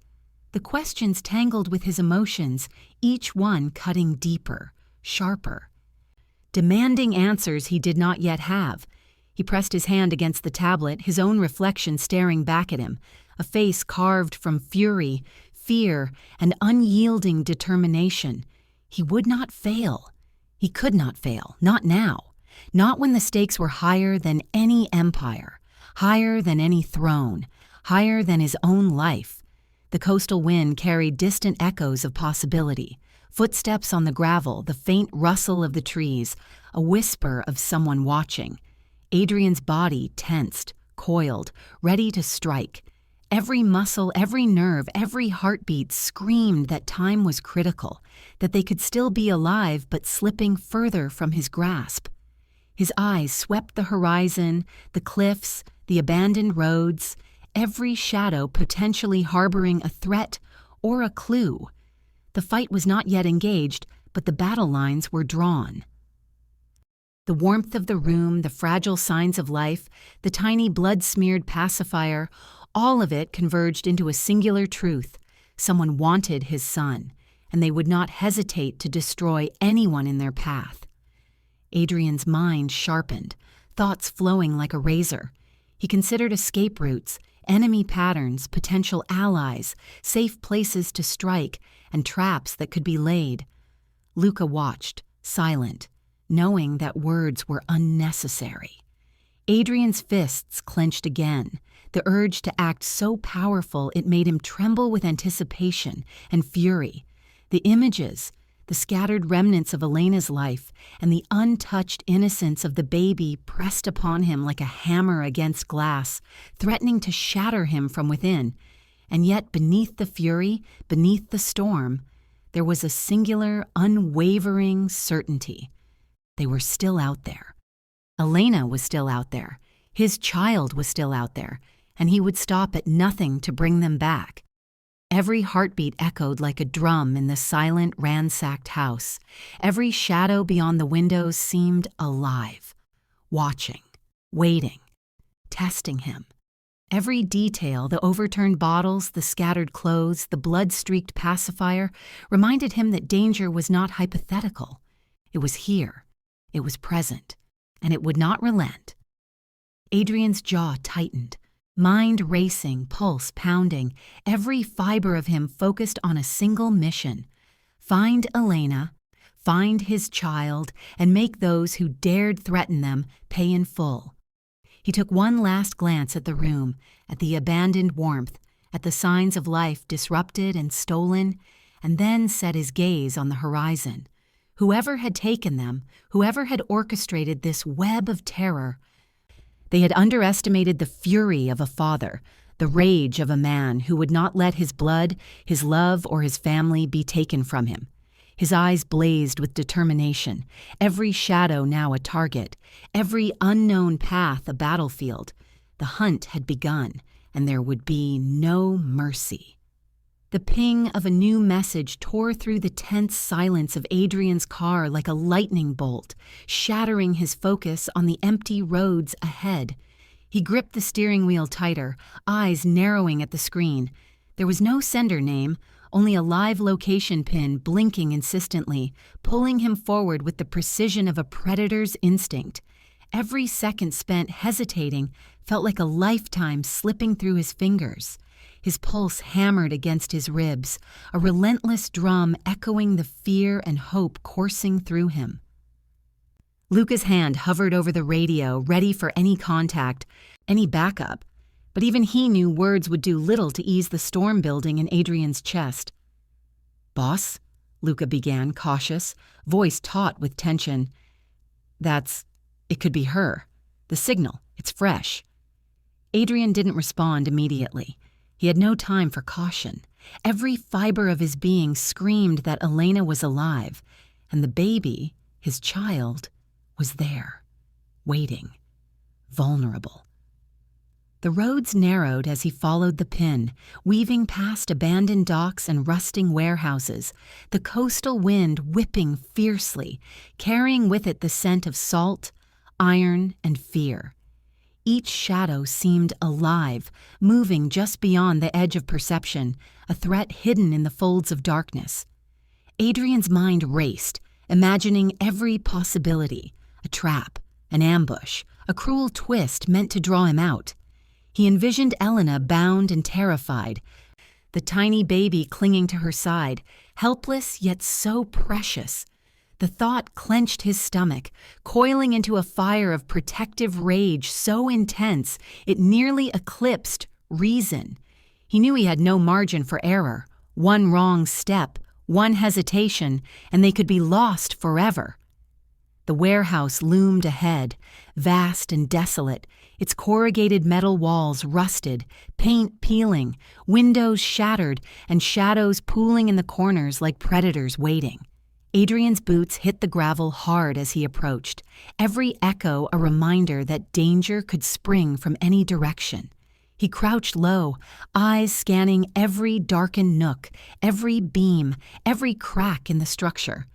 The questions tangled with his emotions, each one cutting deeper, sharper. Demanding answers he did not yet have. He pressed his hand against the tablet, his own reflection staring back at him, a face carved from fury, fear, and unyielding determination. He would not fail. He could not fail, not now. Not when the stakes were higher than any empire, higher than any throne, higher than his own life. The coastal wind carried distant echoes of possibility, footsteps on the gravel, the faint rustle of the trees, a whisper of someone watching. Adrian's body tensed, coiled, ready to strike. Every muscle, every nerve, every heartbeat screamed that time was critical, that they could still be alive but slipping further from his grasp. His eyes swept the horizon, the cliffs, the abandoned roads, every shadow potentially harboring a threat or a clue. The fight was not yet engaged, but the battle lines were drawn. The warmth of the room, the fragile signs of life, the tiny blood-smeared pacifier, all of it converged into a singular truth. Someone wanted his son, and they would not hesitate to destroy anyone in their path. Adrian's mind sharpened, thoughts flowing like a razor. He considered escape routes, enemy patterns, potential allies, safe places to strike, and traps that could be laid. Luca watched, silent, knowing that words were unnecessary. Adrian's fists clenched again, the urge to act so powerful it made him tremble with anticipation and fury. The images, the scattered remnants of Elena's life, and the untouched innocence of the baby pressed upon him like a hammer against glass, threatening to shatter him from within. And yet beneath the fury, beneath the storm, there was a singular, unwavering certainty. They were still out there. Elena was still out there. His child was still out there, and he would stop at nothing to bring them back. Every heartbeat echoed like a drum in the silent, ransacked house. Every shadow beyond the windows seemed alive, watching, waiting, testing him. Every detail, the overturned bottles, the scattered clothes, the blood-streaked pacifier, reminded him that danger was not hypothetical. It was here, it was present, and it would not relent. Adrian's jaw tightened, mind racing, pulse pounding, every fiber of him focused on a single mission: find Elena, find his child, and make those who dared threaten them pay in full. He took one last glance at the room, at the abandoned warmth, at the signs of life disrupted and stolen, and then set his gaze on the horizon. Whoever had taken them, whoever had orchestrated this web of terror, they had underestimated the fury of a father, the rage of a man who would not let his blood, his love, or his family be taken from him. His eyes blazed with determination, every shadow now a target, every unknown path a battlefield. The hunt had begun, and there would be no mercy. The ping of a new message tore through the tense silence of Adrian's car like a lightning bolt, shattering his focus on the empty roads ahead. He gripped the steering wheel tighter, eyes narrowing at the screen. There was no sender name, only a live location pin blinking insistently, pulling him forward with the precision of a predator's instinct. Every second spent hesitating felt like a lifetime slipping through his fingers. His pulse hammered against his ribs, a relentless drum echoing the fear and hope coursing through him. Luca's hand hovered over the radio, ready for any contact, any backup, but even he knew words would do little to ease the storm building in Adrian's chest. "Boss?" Luca began, cautious, voice taut with tension. It could be her. The signal, it's fresh." Adrian didn't respond immediately. He had no time for caution. Every fiber of his being screamed that Elena was alive, and the baby, his child, was there, waiting, vulnerable. The roads narrowed as he followed the pin, weaving past abandoned docks and rusting warehouses, the coastal wind whipping fiercely, carrying with it the scent of salt, iron, and fear. Each shadow seemed alive, moving just beyond the edge of perception, a threat hidden in the folds of darkness. Adrian's mind raced, imagining every possibility, a trap, an ambush, a cruel twist meant to draw him out. He envisioned Elena bound and terrified, the tiny baby clinging to her side, helpless yet so precious. The thought clenched his stomach, coiling into a fire of protective rage so intense it nearly eclipsed reason. He knew he had no margin for error. One wrong step, one hesitation, and they could be lost forever. The warehouse loomed ahead, vast and desolate, its corrugated metal walls rusted, paint peeling, windows shattered, and shadows pooling in the corners like predators waiting. Adrian's boots hit the gravel hard as he approached, every echo a reminder that danger could spring from any direction. He crouched low, eyes scanning every darkened nook, every beam, every crack in the structure.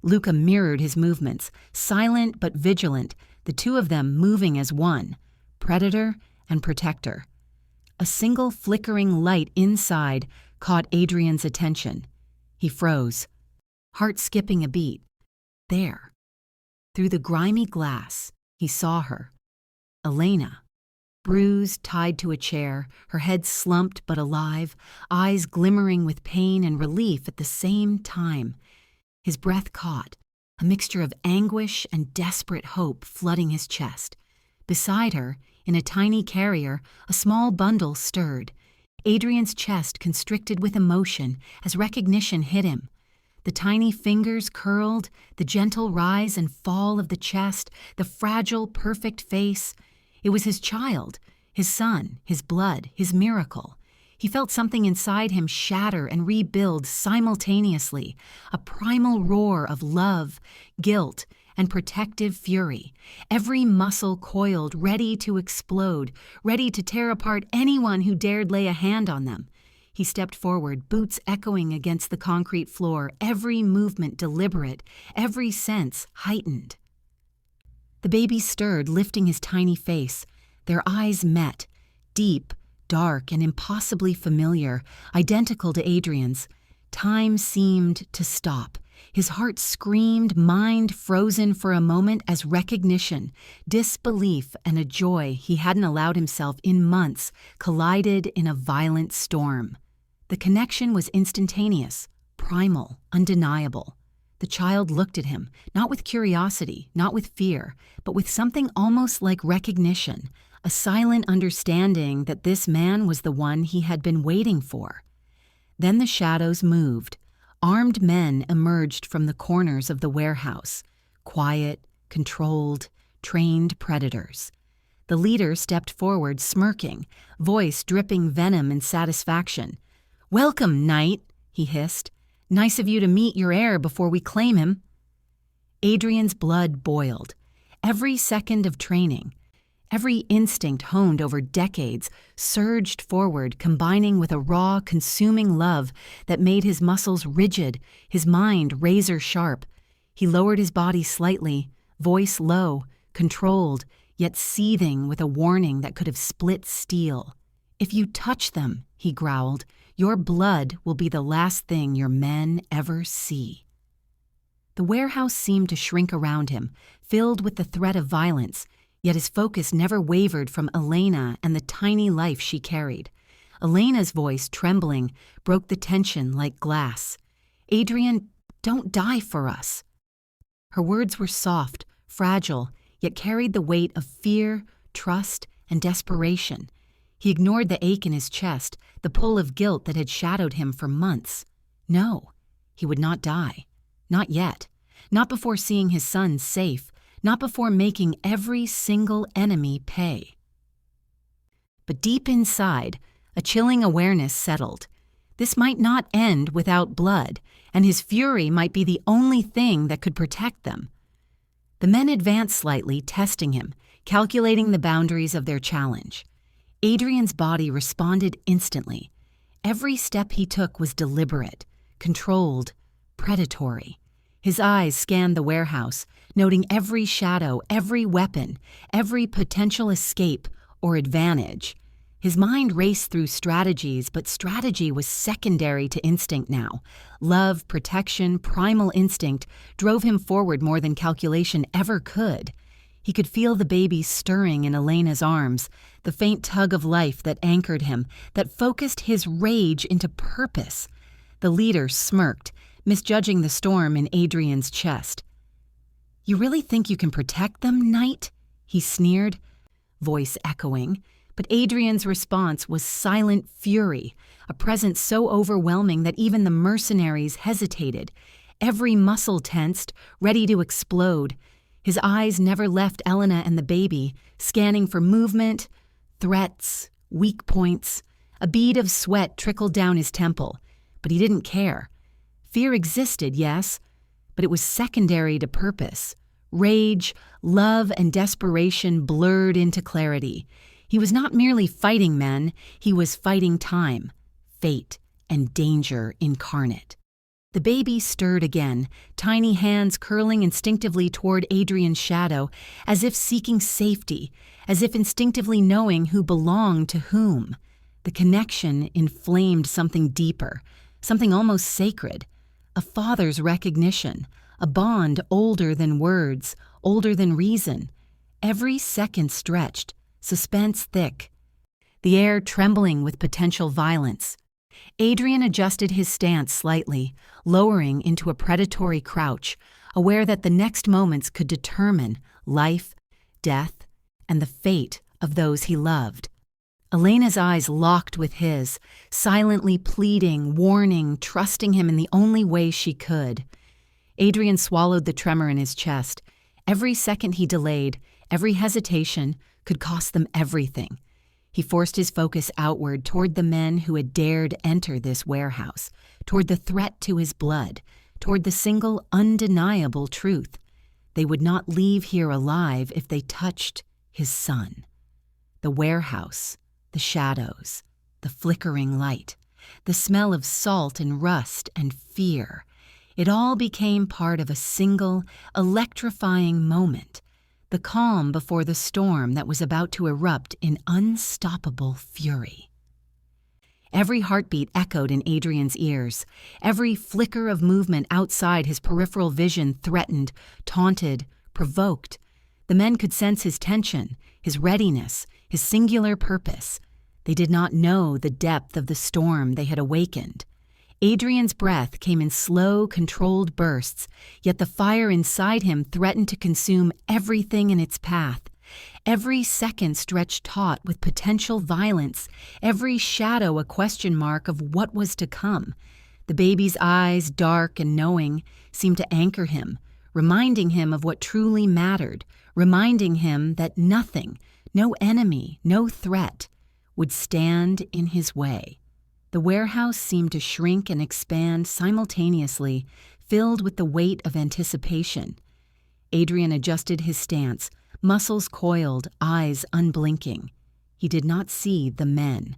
Luca mirrored his movements, silent but vigilant, the two of them moving as one, predator and protector. A single flickering light inside caught Adrian's attention. He froze, heart skipping a beat. There, through the grimy glass, he saw her. Elena, bruised, tied to a chair, her head slumped but alive, eyes glimmering with pain and relief at the same time. His breath caught, a mixture of anguish and desperate hope flooding his chest. Beside her, in a tiny carrier, a small bundle stirred. Adrian's chest constricted with emotion as recognition hit him. The tiny fingers curled, the gentle rise and fall of the chest, the fragile, perfect face. It was his child, his son, his blood, his miracle. He felt something inside him shatter and rebuild simultaneously, a primal roar of love, guilt, and protective fury. Every muscle coiled, ready to explode, ready to tear apart anyone who dared lay a hand on them. He stepped forward, boots echoing against the concrete floor, every movement deliberate, every sense heightened. The baby stirred, lifting his tiny face. Their eyes met, deep, dark, and impossibly familiar, identical to Adrian's. Time seemed to stop. His heart screamed, mind frozen for a moment as recognition, disbelief, and a joy he hadn't allowed himself in months collided in a violent storm. The connection was instantaneous, primal, undeniable. The child looked at him, not with curiosity, not with fear, but with something almost like recognition, a silent understanding that this man was the one he had been waiting for. Then the shadows moved. Armed men emerged from the corners of the warehouse, quiet, controlled, trained predators. The leader stepped forward, smirking, voice dripping venom and satisfaction. "Welcome, Knight," he hissed. "Nice of you to meet your heir before we claim him." Adrian's blood boiled. Every second of training, Every instinct honed over decades surged forward, combining with a raw, consuming love that made his muscles rigid, his mind razor-sharp. He lowered his body slightly, voice low, controlled, yet seething with a warning that could have split steel. "If you touch them," he growled, "your blood will be the last thing your men ever see." The warehouse seemed to shrink around him, filled with the threat of violence, yet his focus never wavered from Elena and the tiny life she carried. Elena's voice, trembling, broke the tension like glass. "Adrian, don't die for us." Her words were soft, fragile, yet carried the weight of fear, trust, and desperation. He ignored the ache in his chest, the pull of guilt that had shadowed him for months. No, he would not die. Not yet. Not before seeing his son safe. Not before making every single enemy pay. But deep inside, a chilling awareness settled. This might not end without blood, and his fury might be the only thing that could protect them. The men advanced slightly, testing him, calculating the boundaries of their challenge. Adrian's body responded instantly. Every step he took was deliberate, controlled, predatory. His eyes scanned the warehouse, noting every shadow, every weapon, every potential escape or advantage. His mind raced through strategies, but strategy was secondary to instinct now. Love, protection, primal instinct drove him forward more than calculation ever could. He could feel the baby stirring in Elena's arms, the faint tug of life that anchored him, that focused his rage into purpose. The leader smirked, misjudging the storm in Adrian's chest. "You really think you can protect them, Knight?" he sneered, voice echoing. But Adrian's response was silent fury, a presence so overwhelming that even the mercenaries hesitated, every muscle tensed, ready to explode. His eyes never left Elena and the baby, scanning for movement, threats, weak points. A bead of sweat trickled down his temple, but he didn't care. Fear existed, yes, but it was secondary to purpose. Rage, love, and desperation blurred into clarity. He was not merely fighting men, he was fighting time, fate, and danger incarnate. The baby stirred again, tiny hands curling instinctively toward Adrian's shadow, as if seeking safety, as if instinctively knowing who belonged to whom. The connection inflamed something deeper, something almost sacred. A father's recognition, a bond older than words, older than reason. Every second stretched, suspense thick, the air trembling with potential violence. Adrian adjusted his stance slightly, lowering into a predatory crouch, aware that the next moments could determine life, death, and the fate of those he loved. Elena's eyes locked with his, silently pleading, warning, trusting him in the only way she could. Adrian swallowed the tremor in his chest. Every second he delayed, every hesitation, could cost them everything. He forced his focus outward toward the men who had dared enter this warehouse, toward the threat to his blood, toward the single undeniable truth. They would not leave here alive if they touched his son. The warehouse, the shadows, the flickering light, the smell of salt and rust and fear. It all became part of a single, electrifying moment. The calm before the storm that was about to erupt in unstoppable fury. Every heartbeat echoed in Adrian's ears. Every flicker of movement outside his peripheral vision threatened, taunted, provoked. The men could sense his tension, his readiness, his singular purpose. They did not know the depth of the storm they had awakened. Adrian's breath came in slow, controlled bursts, yet the fire inside him threatened to consume everything in its path. Every second stretched taut with potential violence, every shadow a question mark of what was to come. The baby's eyes, dark and knowing, seemed to anchor him, reminding him of what truly mattered, reminding him that nothing, no enemy, no threat, would stand in his way. The warehouse seemed to shrink and expand simultaneously, filled with the weight of anticipation. Adrian adjusted his stance, muscles coiled, eyes unblinking. He did not see the men.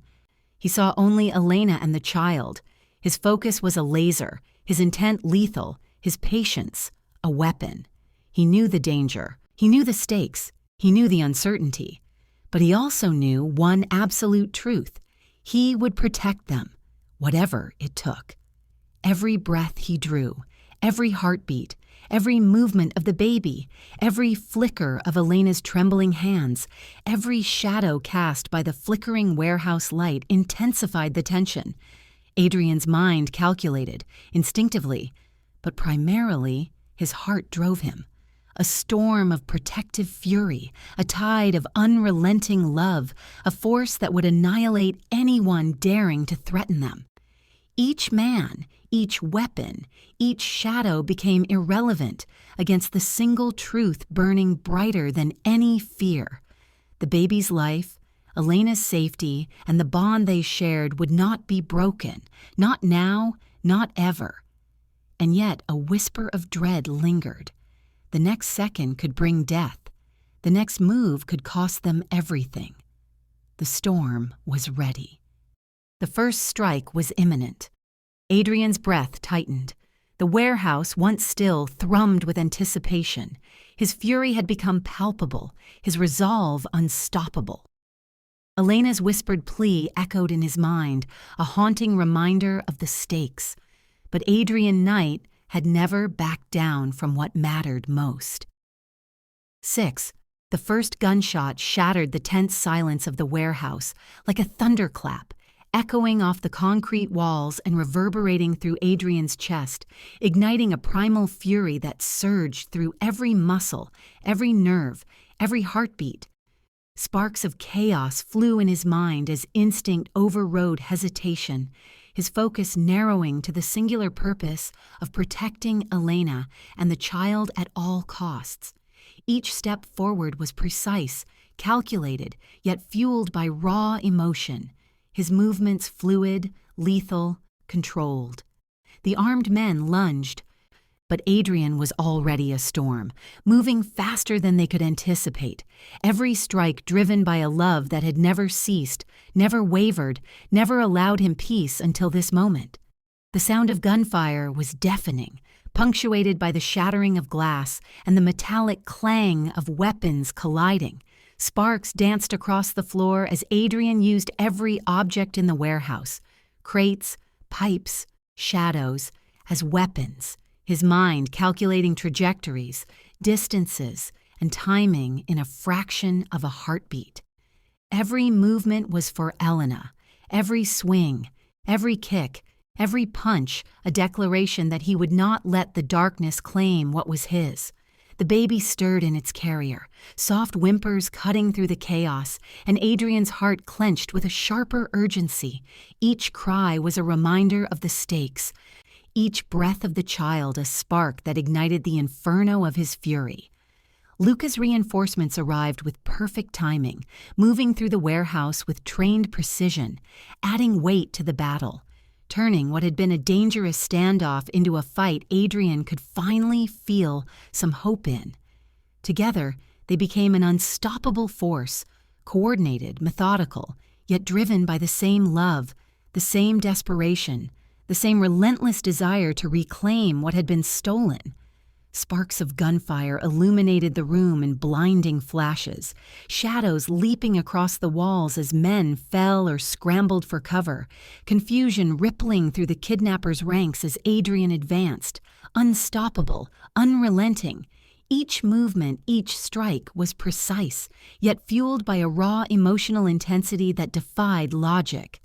He saw only Elena and the child. His focus was a laser, his intent lethal, his patience a weapon. He knew the danger, he knew the stakes, he knew the uncertainty. But he also knew one absolute truth. He would protect them, whatever it took. Every breath he drew, every heartbeat, every movement of the baby, every flicker of Elena's trembling hands, every shadow cast by the flickering warehouse light intensified the tension. Adrian's mind calculated, instinctively, but primarily his heart drove him. A storm of protective fury, a tide of unrelenting love, a force that would annihilate anyone daring to threaten them. Each man, each weapon, each shadow became irrelevant against the single truth burning brighter than any fear. The baby's life, Elena's safety, and the bond they shared would not be broken, not now, not ever. And yet a whisper of dread lingered. The next second could bring death. The next move could cost them everything. The storm was ready. The first strike was imminent. Adrian's breath tightened. The warehouse, once still, thrummed with anticipation. His fury had become palpable, his resolve unstoppable. Elena's whispered plea echoed in his mind, a haunting reminder of the stakes. But Adrian Knight had never backed down from what mattered most. 6. The first gunshot shattered the tense silence of the warehouse like a thunderclap, echoing off the concrete walls and reverberating through Adrian's chest, igniting a primal fury that surged through every muscle, every nerve, every heartbeat. Sparks of chaos flew in his mind as instinct overrode hesitation, his focus narrowing to the singular purpose of protecting Elena and the child at all costs. Each step forward was precise, calculated, yet fueled by raw emotion, his movements fluid, lethal, controlled. The armed men lunged, but Adrian was already a storm, moving faster than they could anticipate, every strike driven by a love that had never ceased, never wavered, never allowed him peace until this moment. The sound of gunfire was deafening, punctuated by the shattering of glass and the metallic clang of weapons colliding. Sparks danced across the floor as Adrian used every object in the warehouse, crates, pipes, shadows, as weapons, his mind calculating trajectories, distances, and timing in a fraction of a heartbeat. Every movement was for Elena, every swing, every kick, every punch a declaration that he would not let the darkness claim what was his. The baby stirred in its carrier, soft whimpers cutting through the chaos, and Adrian's heart clenched with a sharper urgency. Each cry was a reminder of the stakes, each breath of the child a spark that ignited the inferno of his fury. Luca's reinforcements arrived with perfect timing, moving through the warehouse with trained precision, adding weight to the battle, turning what had been a dangerous standoff into a fight Adrian could finally feel some hope in. Together, they became an unstoppable force, coordinated, methodical, yet driven by the same love, the same desperation, the same relentless desire to reclaim what had been stolen. Sparks of gunfire illuminated the room in blinding flashes, shadows leaping across the walls as men fell or scrambled for cover, confusion rippling through the kidnappers' ranks as Adrian advanced, unstoppable, unrelenting. Each movement, each strike was precise, yet fueled by a raw emotional intensity that defied logic.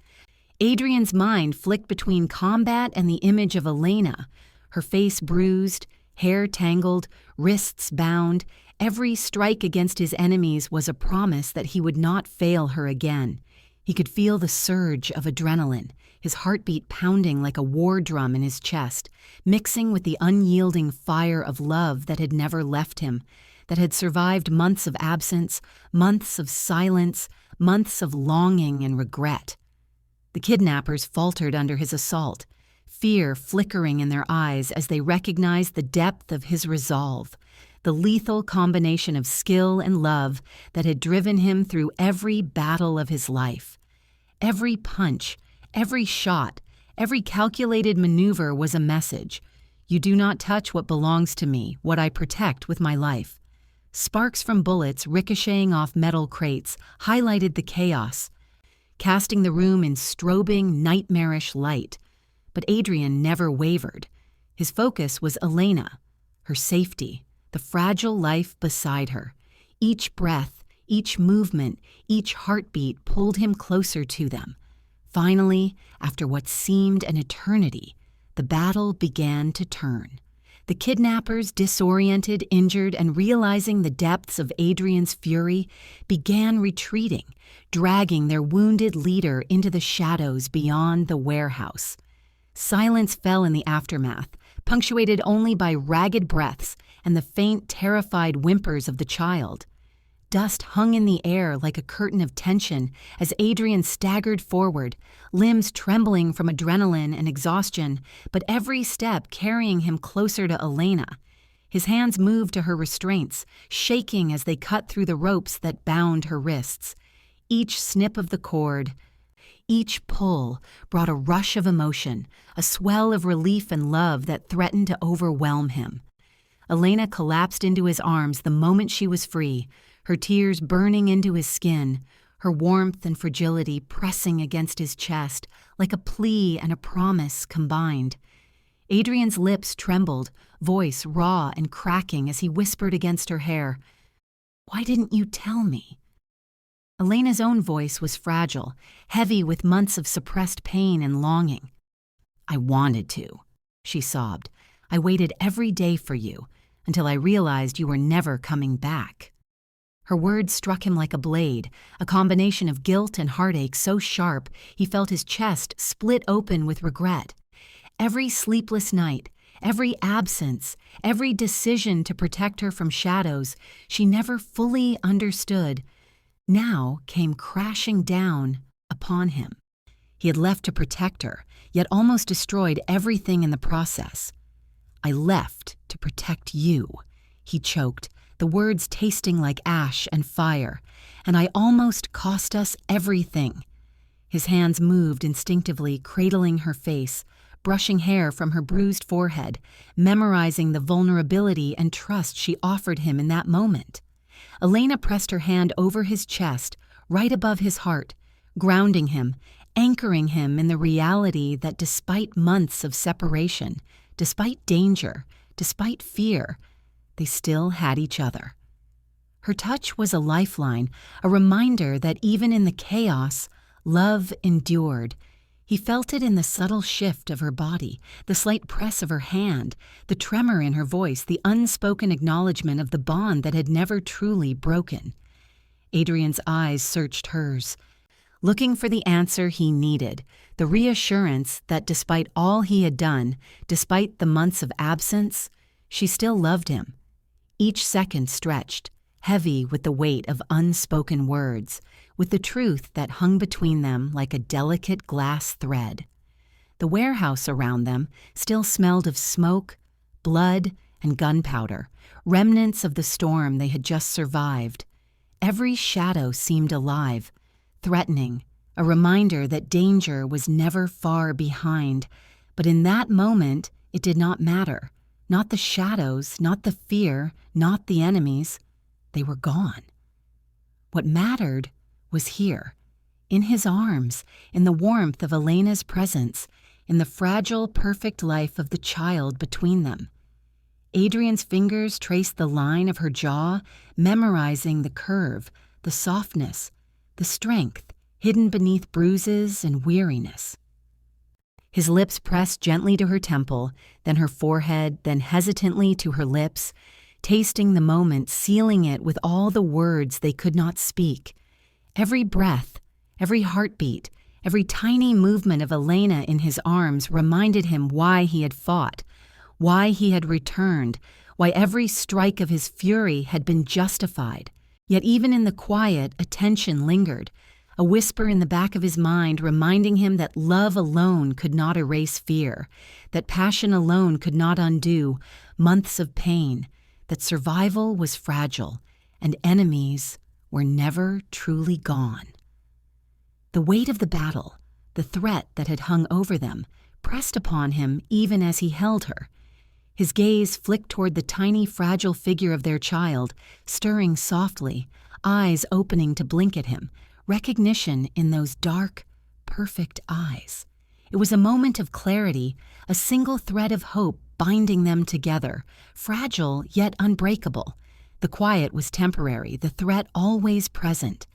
Adrian's mind flicked between combat and the image of Elena, her face bruised, hair tangled, wrists bound. Every strike against his enemies was a promise that he would not fail her again. He could feel the surge of adrenaline, his heartbeat pounding like a war drum in his chest, mixing with the unyielding fire of love that had never left him, that had survived months of absence, months of silence, months of longing and regret. The kidnappers faltered under his assault, fear flickering in their eyes as they recognized the depth of his resolve. the lethal combination of skill and love that had driven him through every battle of his life. Every punch, every shot, every calculated maneuver was a message. You do not touch what belongs to me, what I protect with my life. Sparks from bullets ricocheting off metal crates highlighted the chaos, casting the room in strobing, nightmarish light. But Adrian never wavered. His focus was Elena, her safety, the fragile life beside her. Each breath, each movement, each heartbeat pulled him closer to them. Finally, after what seemed an eternity, the battle began to turn. The kidnappers, disoriented, injured, and realizing the depths of Adrian's fury, began retreating, dragging their wounded leader into the shadows beyond the warehouse. Silence fell in the aftermath, punctuated only by ragged breaths and the faint, terrified whimpers of the child. Dust hung in the air like a curtain of tension as Adrian staggered forward, limbs trembling from adrenaline and exhaustion, but every step carrying him closer to Elena. His hands moved to her restraints, shaking as they cut through the ropes that bound her wrists. Each snip of the cord, each pull brought a rush of emotion, a swell of relief and love that threatened to overwhelm him. Elena collapsed into his arms the moment she was free, her tears burning into his skin, her warmth and fragility pressing against his chest like a plea and a promise combined. Adrian's lips trembled, voice raw and cracking as he whispered against her hair, "Why didn't you tell me?" Elena's own voice was fragile, heavy with months of suppressed pain and longing. "I wanted to," she sobbed. "I waited every day for you, until I realized you were never coming back." Her words struck him like a blade, a combination of guilt and heartache so sharp he felt his chest split open with regret. Every sleepless night, every absence, every decision to protect her from shadows she never fully understood, now came crashing down upon him. He had left to protect her, yet almost destroyed everything in the process. "I left to protect you," he choked, the words tasting like ash and fire, "and I almost cost us everything." His hands moved instinctively, cradling her face, brushing hair from her bruised forehead, memorizing the vulnerability and trust she offered him in that moment. Elena pressed her hand over his chest, right above his heart, grounding him, anchoring him in the reality that despite months of separation, despite danger, despite fear, they still had each other. Her touch was a lifeline, a reminder that even in the chaos, love endured. He felt it in the subtle shift of her body, the slight press of her hand, the tremor in her voice, the unspoken acknowledgement of the bond that had never truly broken. Adrian's eyes searched hers, looking for the answer he needed, the reassurance that despite all he had done, despite the months of absence, she still loved him. Each second stretched, heavy with the weight of unspoken words, with the truth that hung between them like a delicate glass thread. The warehouse around them still smelled of smoke, blood, and gunpowder, remnants of the storm they had just survived. Every shadow seemed alive, threatening, a reminder that danger was never far behind. But in that moment, it did not matter. Not the shadows, not the fear, not the enemies. They were gone. What mattered was here, in his arms, in the warmth of Elena's presence, in the fragile, perfect life of the child between them. Adrian's fingers traced the line of her jaw, memorizing the curve, the softness, the strength hidden beneath bruises and weariness. His lips pressed gently to her temple, then her forehead, then hesitantly to her lips, tasting the moment, sealing it with all the words they could not speak. Every breath, every heartbeat, every tiny movement of Elena in his arms reminded him why he had fought, why he had returned, why every strike of his fury had been justified. Yet even in the quiet, a tension lingered, a whisper in the back of his mind reminding him that love alone could not erase fear, that passion alone could not undo months of pain, that survival was fragile and enemies were never truly gone. The weight of the battle, the threat that had hung over them, pressed upon him even as he held her. His gaze flicked toward the tiny, fragile figure of their child, stirring softly, eyes opening to blink at him, recognition in those dark, perfect eyes. It was a moment of clarity, a single thread of hope binding them together, fragile yet unbreakable. The quiet was temporary, the threat always present.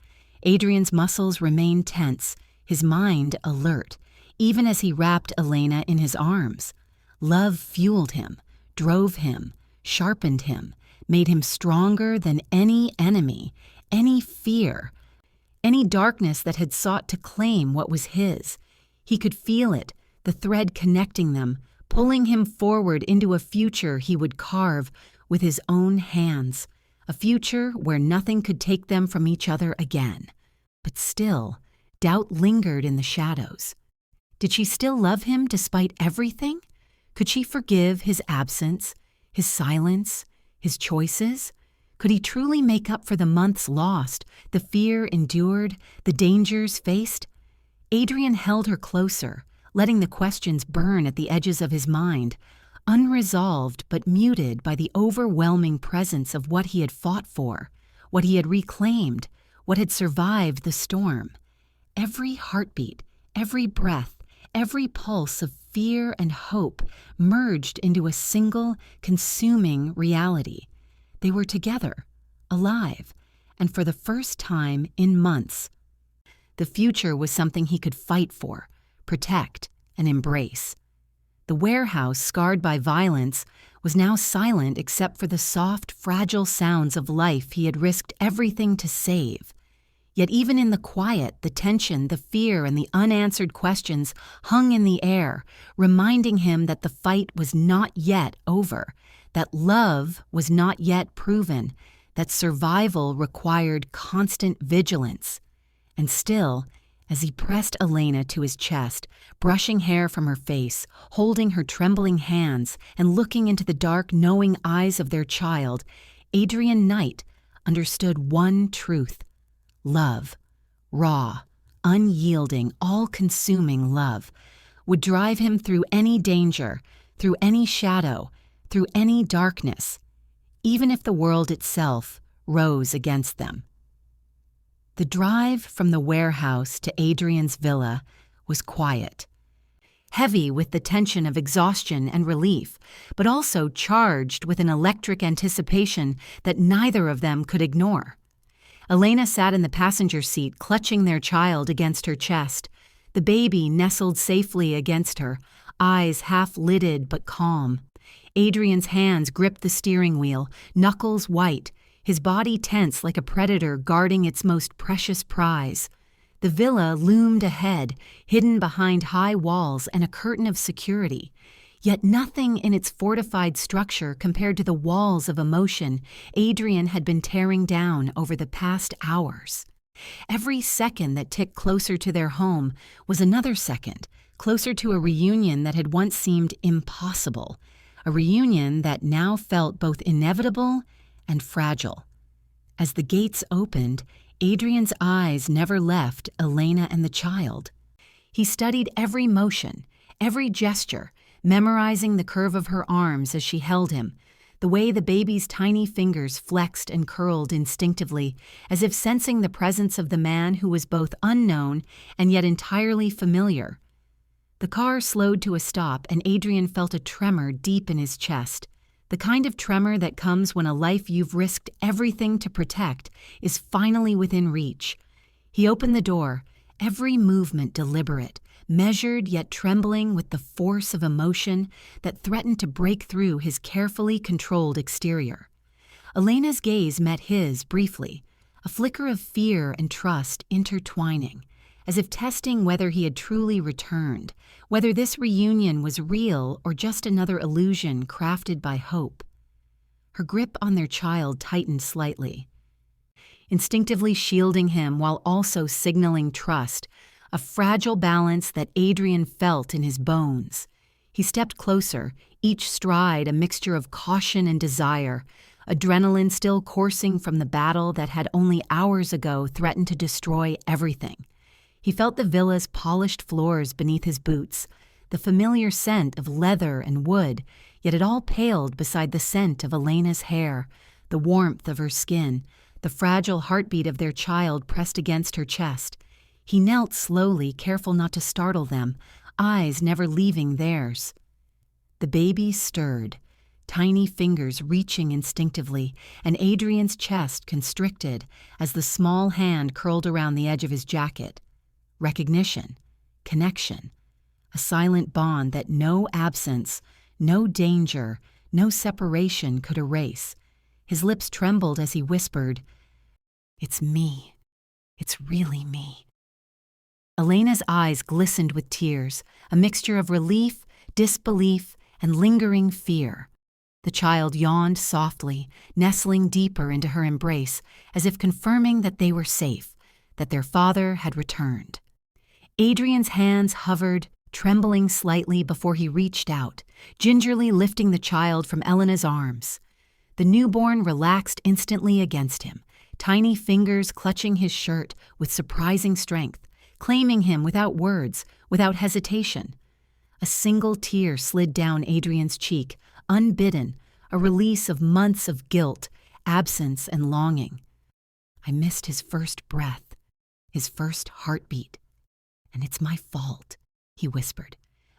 Adrian's muscles remained tense, his mind alert, even as he wrapped Elena in his arms. Love fueled him, drove him, sharpened him, made him stronger than any enemy, any fear, any darkness that had sought to claim what was his. He could feel it, the thread connecting them, pulling him forward into a future he would carve with his own hands, a future where nothing could take them from each other again. But still, doubt lingered in the shadows. Did she still love him despite everything? Could she forgive his absence, his silence, his choices? Could he truly make up for the months lost, the fear endured, the dangers faced? Adrian held her closer, letting the questions burn at the edges of his mind, unresolved but muted by the overwhelming presence of what he had fought for, what he had reclaimed, what had survived the storm. Every heartbeat, every breath, every pulse of fear and hope merged into a single, consuming reality. They were together, alive, and for the first time in months. The future was something he could fight for, protect, and embrace. The warehouse, scarred by violence, was now silent except for the soft, fragile sounds of life he had risked everything to save. Yet even in the quiet, the tension, the fear, and the unanswered questions hung in the air, reminding him that the fight was not yet over, that love was not yet proven, that survival required constant vigilance. And still, as he pressed Elena to his chest, brushing hair from her face, holding her trembling hands, and looking into the dark, knowing eyes of their child, Adrian Knight understood one truth. Love, raw, unyielding, all-consuming love, would drive him through any danger, through any shadow, through any darkness, even if the world itself rose against them. The drive from the warehouse to Adrian's villa was quiet, heavy with the tension of exhaustion and relief, but also charged with an electric anticipation that neither of them could ignore. Elena sat in the passenger seat, clutching their child against her chest, the baby nestled safely against her, eyes half-lidded but calm. Adrian's hands gripped the steering wheel, knuckles white, his body tense like a predator guarding its most precious prize. The villa loomed ahead, hidden behind high walls and a curtain of security. Yet nothing in its fortified structure compared to the walls of emotion Adrian had been tearing down over the past hours. Every second that ticked closer to their home was another second, closer to a reunion that had once seemed impossible, a reunion that now felt both inevitable and fragile. As the gates opened, Adrian's eyes never left Elena and the child. He studied every motion, every gesture, memorizing the curve of her arms as she held him, the way the baby's tiny fingers flexed and curled instinctively, as if sensing the presence of the man who was both unknown and yet entirely familiar. The car slowed to a stop, and Adrian felt a tremor deep in his chest, the kind of tremor that comes when a life you've risked everything to protect is finally within reach. He opened the door, every movement deliberate, measured yet trembling with the force of emotion that threatened to break through his carefully controlled exterior. Elena's gaze met his briefly, a flicker of fear and trust intertwining, as if testing whether he had truly returned, whether this reunion was real or just another illusion crafted by hope. Her grip on their child tightened slightly, instinctively shielding him while also signaling trust, a fragile balance that Adrian felt in his bones. He stepped closer, each stride a mixture of caution and desire, adrenaline still coursing from the battle that had only hours ago threatened to destroy everything. He felt the villa's polished floors beneath his boots, the familiar scent of leather and wood, yet it all paled beside the scent of Elena's hair, the warmth of her skin, the fragile heartbeat of their child pressed against her chest. He knelt slowly, careful not to startle them, eyes never leaving theirs. The baby stirred, tiny fingers reaching instinctively, and Adrian's chest constricted as the small hand curled around the edge of his jacket. Recognition, connection, a silent bond that no absence, no danger, no separation could erase. His lips trembled as he whispered, "It's me. It's really me." Elena's eyes glistened with tears, a mixture of relief, disbelief, and lingering fear. The child yawned softly, nestling deeper into her embrace, as if confirming that they were safe, that their father had returned. Adrian's hands hovered, trembling slightly before he reached out, gingerly lifting the child from Elena's arms. The newborn relaxed instantly against him, tiny fingers clutching his shirt with surprising strength, claiming him without words, without hesitation. A single tear slid down Adrian's cheek, unbidden, a release of months of guilt, absence, and longing. I missed his first breath, his first heartbeat. "And it's my fault," he whispered,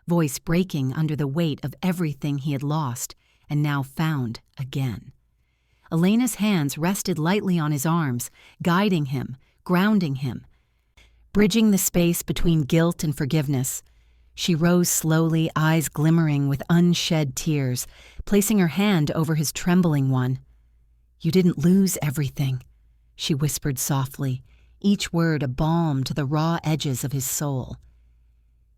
voice breaking under the weight of everything he had lost and now found again. Elena's hands rested lightly on his arms, guiding him, grounding him, bridging the space between guilt and forgiveness. She rose slowly, eyes glimmering with unshed tears, placing her hand over his trembling one. "You didn't lose everything," she whispered softly, each word a balm to the raw edges of his soul.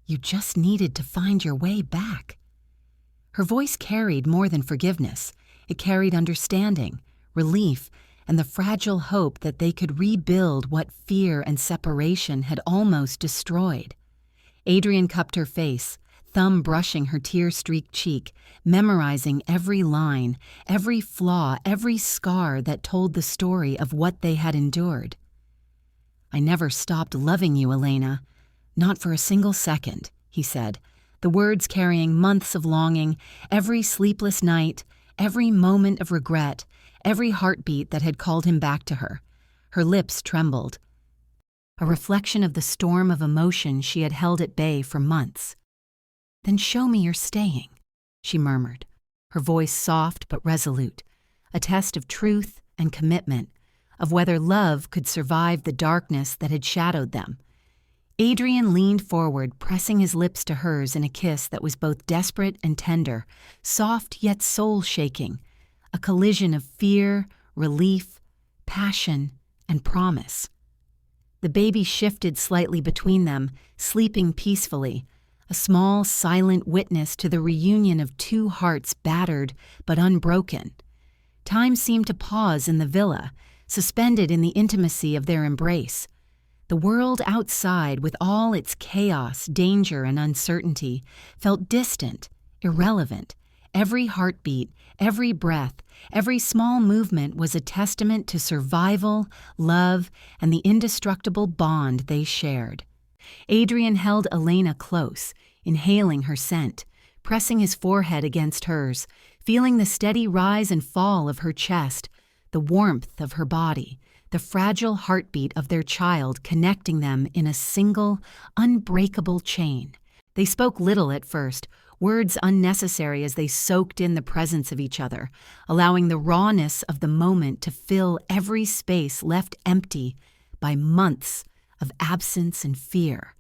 "You just needed to find your way back." Her voice carried more than forgiveness. It carried understanding, relief, and the fragile hope that they could rebuild what fear and separation had almost destroyed. Adrian cupped her face, thumb brushing her tear-streaked cheek, memorizing every line, every flaw, every scar that told the story of what they had endured. "I never stopped loving you, Elena. Not for a single second," he said, the words carrying months of longing, every sleepless night, every moment of regret, every heartbeat that had called him back to her. Her lips trembled, a reflection of the storm of emotion she had held at bay for months. "Then show me you're staying," she murmured, her voice soft but resolute, a test of truth and commitment, of whether love could survive the darkness that had shadowed them. Adrian leaned forward, pressing his lips to hers in a kiss that was both desperate and tender, soft yet soul-shaking, a collision of fear, relief, passion, and promise. The baby shifted slightly between them, sleeping peacefully, a small, silent witness to the reunion of two hearts battered but unbroken. Time seemed to pause in the villa, suspended in the intimacy of their embrace. The world outside, with all its chaos, danger, and uncertainty, felt distant, irrelevant. Every heartbeat, every breath, every small movement was a testament to survival, love, and the indestructible bond they shared. Adrian held Elena close, inhaling her scent, pressing his forehead against hers, feeling the steady rise and fall of her chest, the warmth of her body, the fragile heartbeat of their child connecting them in a single, unbreakable chain. They spoke little at first, words unnecessary as they soaked in the presence of each other, allowing the rawness of the moment to fill every space left empty by months of absence and fear.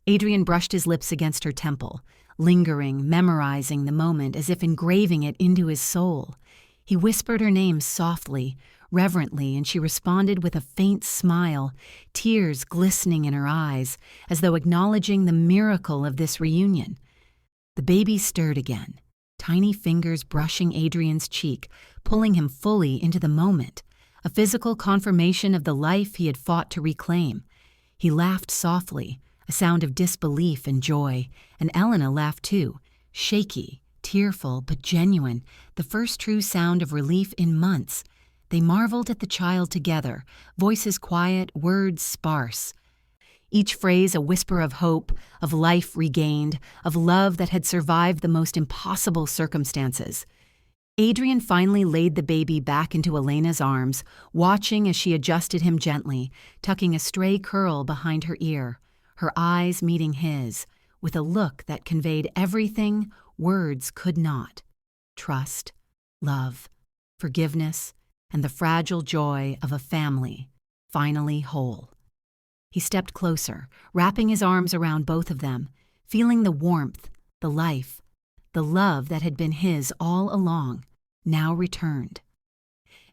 Adrian brushed his lips against her temple, lingering, memorizing the moment as if engraving it into his soul. He whispered her name softly, reverently, and she responded with a faint smile, tears glistening in her eyes, as though acknowledging the miracle of this reunion. The baby stirred again, tiny fingers brushing Adrian's cheek, pulling him fully into the moment, a physical confirmation of the life he had fought to reclaim. He laughed softly, a sound of disbelief and joy, and Elena laughed too, shaky, tearful but genuine, the first true sound of relief in months. They marveled at the child together, voices quiet, words sparse. Each phrase a whisper of hope, of life regained, of love that had survived the most impossible circumstances. Adrian finally laid the baby back into Elena's arms, watching as she adjusted him gently, tucking a stray curl behind her ear, her eyes meeting his, with a look that conveyed everything words could not: trust, love, forgiveness, and the fragile joy of a family finally whole. He stepped closer, wrapping his arms around both of them, feeling the warmth, the life, the love that had been his all along, now returned.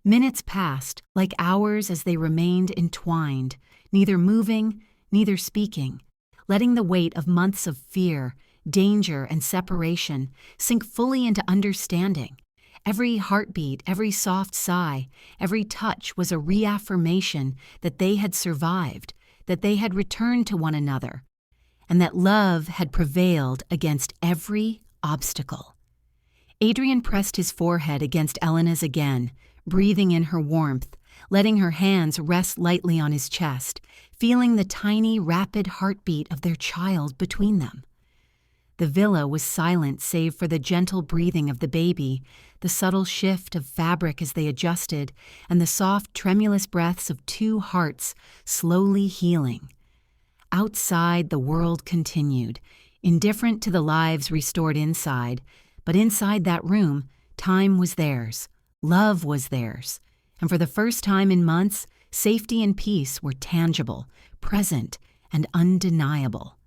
Minutes passed, like hours, as they remained entwined, neither moving, neither speaking, letting the weight of months of fear, danger, and separation sink fully into understanding. Every heartbeat, every soft sigh, every touch was a reaffirmation that they had survived, that they had returned to one another, and that love had prevailed against every obstacle. Adrian pressed his forehead against Elena's again, breathing in her warmth, letting her hands rest lightly on his chest, feeling the tiny, rapid heartbeat of their child between them. The villa was silent save for the gentle breathing of the baby, the subtle shift of fabric as they adjusted, and the soft, tremulous breaths of two hearts slowly healing. Outside, the world continued, indifferent to the lives restored inside, but inside that room, time was theirs, love was theirs, and for the first time in months, safety and peace were tangible, present, and undeniable.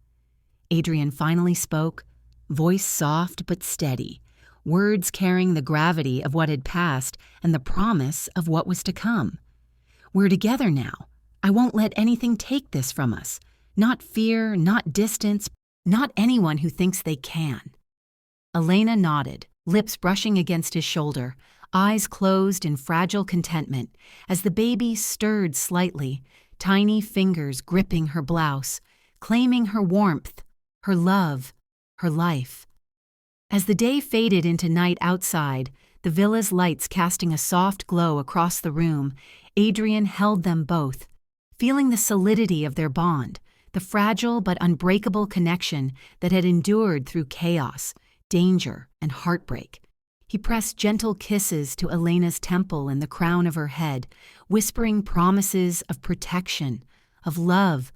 Adrian finally spoke, voice soft but steady, words carrying the gravity of what had passed and the promise of what was to come. "We're together now. I won't let anything take this from us. Not fear, not distance, not anyone who thinks they can." Elena nodded, lips brushing against his shoulder, eyes closed in fragile contentment, as the baby stirred slightly, tiny fingers gripping her blouse, claiming her warmth, her love, her life. As the day faded into night outside, the villa's lights casting a soft glow across the room, Adrian held them both, feeling the solidity of their bond, the fragile but unbreakable connection that had endured through chaos, danger, and heartbreak. He pressed gentle kisses to Elena's temple and the crown of her head, whispering promises of protection, of love,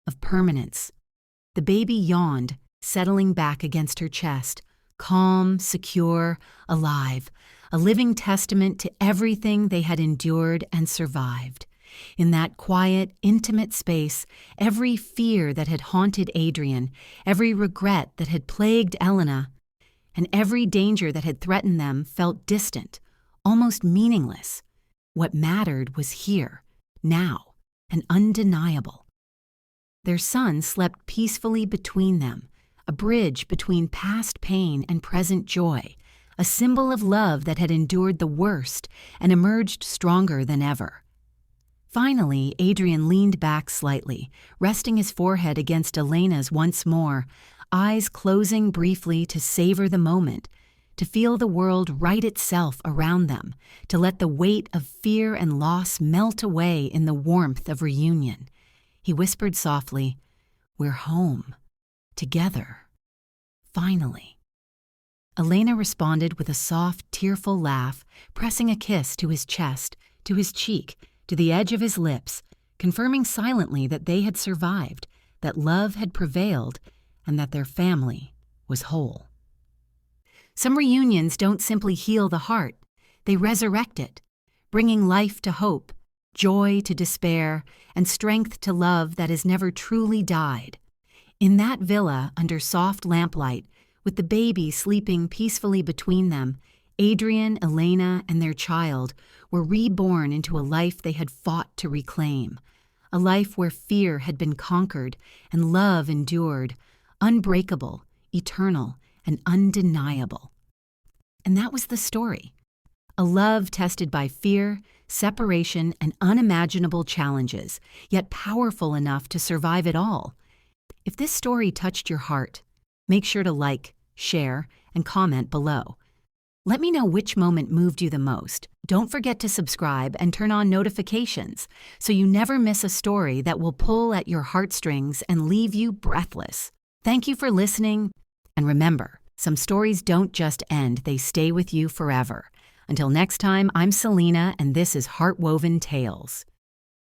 of permanence. The baby yawned, settling back against her chest, calm, secure, alive, a living testament to everything they had endured and survived. In that quiet, intimate space, every fear that had haunted Adrian, every regret that had plagued Elena, and every danger that had threatened them felt distant, almost meaningless. What mattered was here, now, and undeniable. Their son slept peacefully between them, a bridge between past pain and present joy, a symbol of love that had endured the worst and emerged stronger than ever. Finally, Adrian leaned back slightly, resting his forehead against Elena's once more, eyes closing briefly to savor the moment, to feel the world right itself around them, to let the weight of fear and loss melt away in the warmth of reunion. He whispered softly, "We're home. Together. Finally." Elena responded with a soft, tearful laugh, pressing a kiss to his chest, to his cheek, to the edge of his lips, confirming silently that they had survived, that love had prevailed, and that their family was whole. Some reunions don't simply heal the heart, they resurrect it, bringing life to hope, joy to despair, and strength to love that has never truly died. In that villa, under soft lamplight, with the baby sleeping peacefully between them, Adrian, Elena, and their child were reborn into a life they had fought to reclaim, a life where fear had been conquered and love endured, unbreakable, eternal, and undeniable. And that was the story. A love tested by fear, separation, and unimaginable challenges, yet powerful enough to survive it all. If this story touched your heart, make sure to like, share, and comment below. Let me know which moment moved you the most. Don't forget to subscribe and turn on notifications so you never miss a story that will pull at your heartstrings and leave you breathless. Thank you for listening, and remember, some stories don't just end, they stay with you forever. Until next time, I'm Selena, and this is Heartwoven Tales.